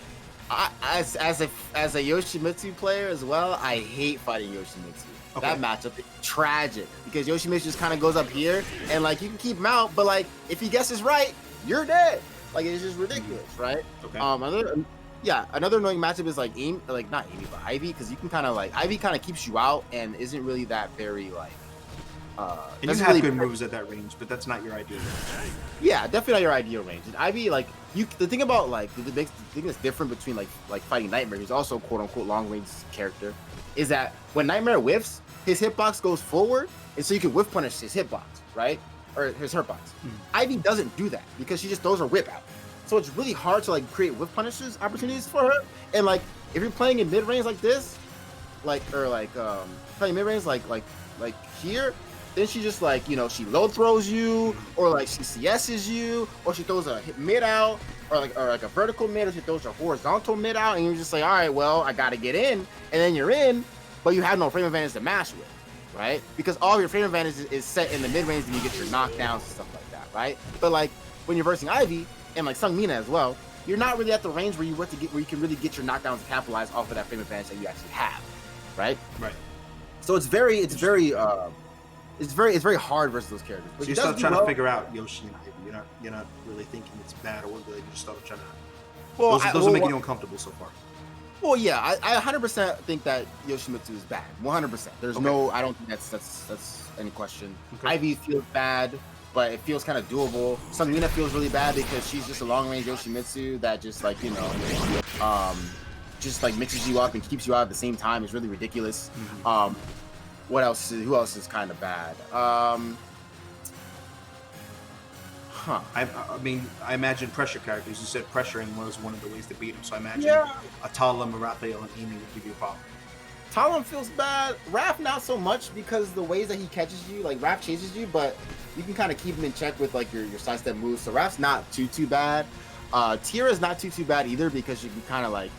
as a Yoshimitsu player as well, I hate fighting Yoshimitsu. Okay. That matchup is tragic because Yoshimitsu just kind of goes up here and like you can keep him out, but like if he guesses right, you're dead. Like it's just ridiculous, right? Okay. Another annoying matchup is like not Amy, but Ivy, because you can kind of like Ivy kind of keeps you out and isn't really that very like. And you have good moves at that range, but that's not your ideal range. Yeah, definitely not your ideal range. And Ivy, like the thing about like the thing that's different between like fighting Nightmare, who's also quote unquote long range character, is that when Nightmare whiffs, his hitbox goes forward, and so you can whiff punish his hitbox, right, or his hurtbox. Ivy doesn't do that because she just throws her whip out. So it's really hard to like create whiff punishes opportunities for her. And like if you're playing in mid range like this, playing mid range like here. Then she just like, she low throws you, or like she CS's you, or she throws a hit mid out, or like a vertical mid, or she throws a horizontal mid out, and you're just like, all right, well, I gotta get in, and then you're in, but you have no frame advantage to match with, right? Because all of your frame advantage is set in the mid range, and you get your knockdowns and stuff like that, right? But like when you're versing Ivy and like Sungmina as well, you're not really at the range where you can really get your knockdowns and capitalize off of that frame advantage that you actually have, right? Right. So it's very hard versus those characters. But so you start trying to figure out Yoshi and Ivy. You're not really thinking it's bad or good. You just start trying to. Well, those are making you uncomfortable so far. Well, yeah, I 100% think that Yoshimitsu is bad. 100%. There's no. I don't think that's any question. Okay. Ivy feels bad, but it feels kind of doable. Sungmina feels really bad because she's just a long range Yoshimitsu that just like just like mixes you up and keeps you out at the same time. It's really ridiculous. Mm-hmm. What else? Who else is kind of bad? I mean, I imagine pressure characters. You said pressuring was one of the ways to beat him, so I imagine a Talim, a Raphael, and Amy would give you a problem. Talim feels bad. Raph not so much because the ways that he catches you, like Raph chases you, but you can kind of keep him in check with like your sidestep moves. So Raph's not too bad. Tira's not too bad either because you can kind of like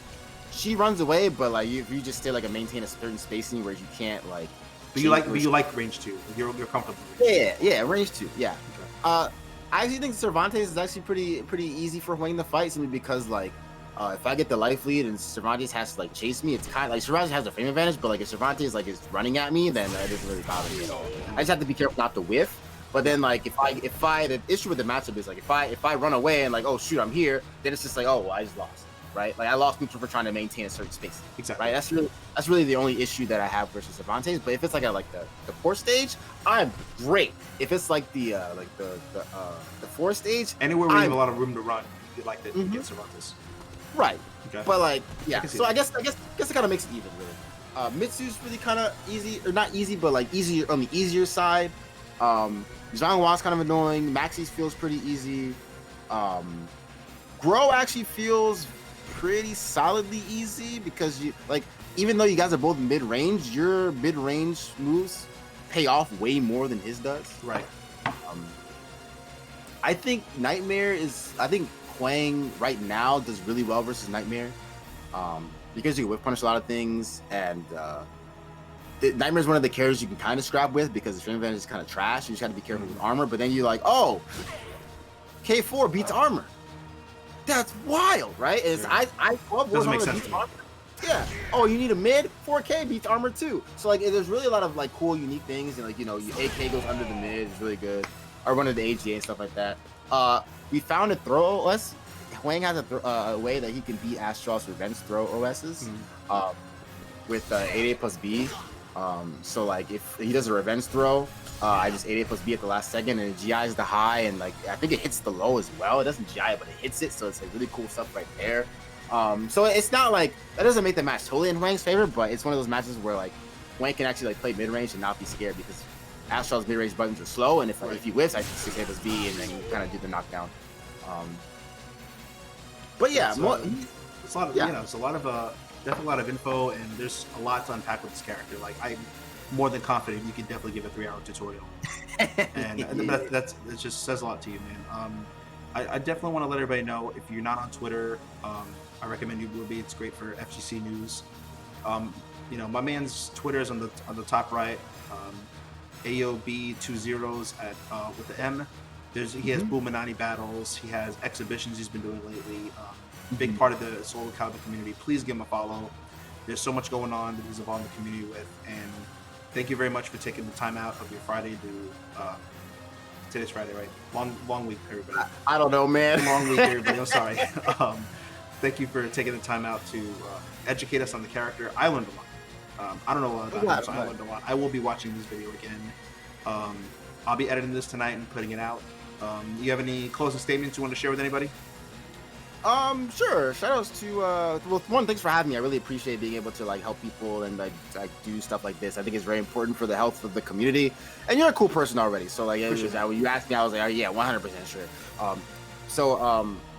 she runs away, but like if you just stay like maintain a certain spacing where you can't like. But you like range 2. You're comfortable with range 2. Yeah, range 2. Yeah. Okay. I actually think Cervantes is actually pretty easy for Hwang to fight simply because like if I get the life lead and Cervantes has to like chase me, it's kind of like Cervantes has a frame advantage, but like if Cervantes like is running at me, then it doesn't really bother me at all. I just have to be careful not to whiff. But then like if I the issue with the matchup is like if I run away and like oh shoot I'm here, then it's just like oh well, I just lost. Right, like I lost neutral for trying to maintain a certain space. Exactly. Right, that's really the only issue that I have versus Cervantes. But if it's like the core stage, I'm great. If it's like the fourth stage, anywhere where you have a lot of room to run, you like to get Cervantes. Right. Okay. But like so I guess it kind of makes it even really. Mitsu's really kind of easy or not easy, but like easier on the easier side. Zhang Wan's kind of annoying. Maxie's feels pretty easy. Gro actually feels pretty solidly easy because you like even though you guys are both mid-range, your mid-range moves pay off way more than his does. Right. I think Hwang right now does really well versus Nightmare because you can whip punish a lot of things and Nightmare is one of the characters you can kind of scrap with because the frame advantage is kind of trash. You just got to be careful with armor, but then you're like, oh, K4 beats armor. That's wild, right? It's I love Warhammer beats armor. Yeah. Oh, you need a mid 4K beats armor too. So like, there's really a lot of like cool, unique things, and like your AK goes under the mid is really good, or one of the AGA and stuff like that. We found a throw OS. Hwang has a way that he can beat Astral's revenge throw OSs with 8A plus B. So like if he does a revenge throw. I just 8A plus B at the last second, and it GIs the high, and like I think it hits the low as well. It doesn't GI, but it hits it, so it's like really cool stuff right there. So it's not like that doesn't make the match totally in Hwang's favor, but it's one of those matches where like Hwang can actually like play mid range and not be scared because Astral's mid range buttons are slow, and if he whiffs, I just 6A plus B, and then you kind of do the knockdown. But yeah, it's a lot of it's a lot of definitely a lot of info, and there's a lot to unpack with this character. Like more than confident you can definitely give a 3-hour tutorial. And that just says a lot to you, man. I definitely want to let everybody know, if you're not on Twitter, I recommend you will be. It's great for FGC news. You know, my man's Twitter is on the top right. AOB20 at with the M. He has Boomanani battles. He has exhibitions he's been doing lately. Big part of the Soul Calibur community. Please give him a follow. There's so much going on that he's involved in the community with, and thank you very much for taking the time out of your Friday to. Today's Friday, right? Long week, everybody. I don't know, man. Long week, everybody. I'm sorry. Thank you for taking the time out to educate us on the character. I learned a lot. I don't know a lot about him, so I learned a lot. I will be watching this video again. I'll be editing this tonight and putting it out. You have any closing statements you want to share with anybody? Sure. Shout outs to well, one, thanks for having me. I really appreciate being able to like help people and like do stuff like this. I think it's very important for the health of the community. And you're a cool person already, so like when you asked me, I was like, oh, yeah, 100% sure.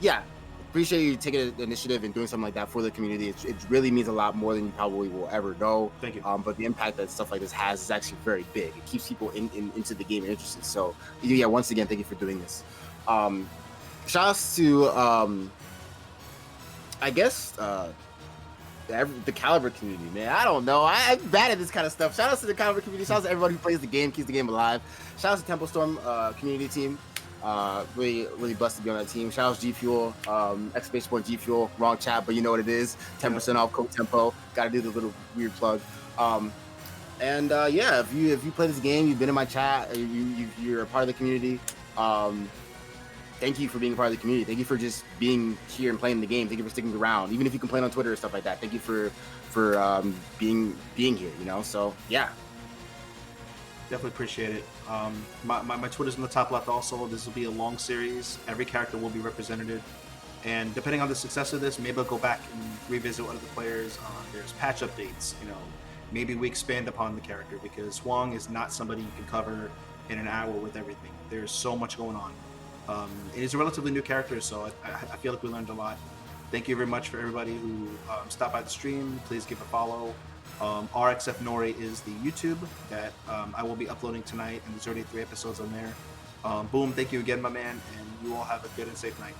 Yeah, appreciate you taking the initiative and doing something like that for the community. It really means a lot more than you probably will ever know. Thank you. But the impact that stuff like this has is actually very big. It keeps people into the game and interested. So yeah, once again, thank you for doing this. Shout outs to I guess the Calibur community, man. I don't know. I'm bad at this kind of stuff. Shout out to the Calibur community. Shout out to everybody who plays the game, keeps the game alive. Shout out to Temple Storm community team. Really blessed to be on that team. Shout out to G Fuel, exclamation point G Fuel. Wrong chat, but you know what it is. 10% off code Tempo. Got to do the little weird plug. Yeah, if you play this game, you've been in my chat, you're a part of the community. Thank you for being a part of the community. Thank you for just being here and playing the game. Thank you for sticking around, even if you complain on Twitter or stuff like that. Thank you for being here. You know, so yeah. Definitely appreciate it. My Twitter's in the top left also. This will be a long series. Every character will be represented. And depending on the success of this, maybe I'll go back and revisit one of the players. There's patch updates. You know, maybe we expand upon the character, because Hwang is not somebody you can cover in an hour with everything. There's so much going on. It is a relatively new character, so I feel like we learned a lot. Thank you very much for everybody who stopped by the stream. Please give a follow. RXF Nori is the YouTube that I will be uploading tonight, and there's already 3 episodes on there. Boom, thank you again, my man, and you all have a good and safe night.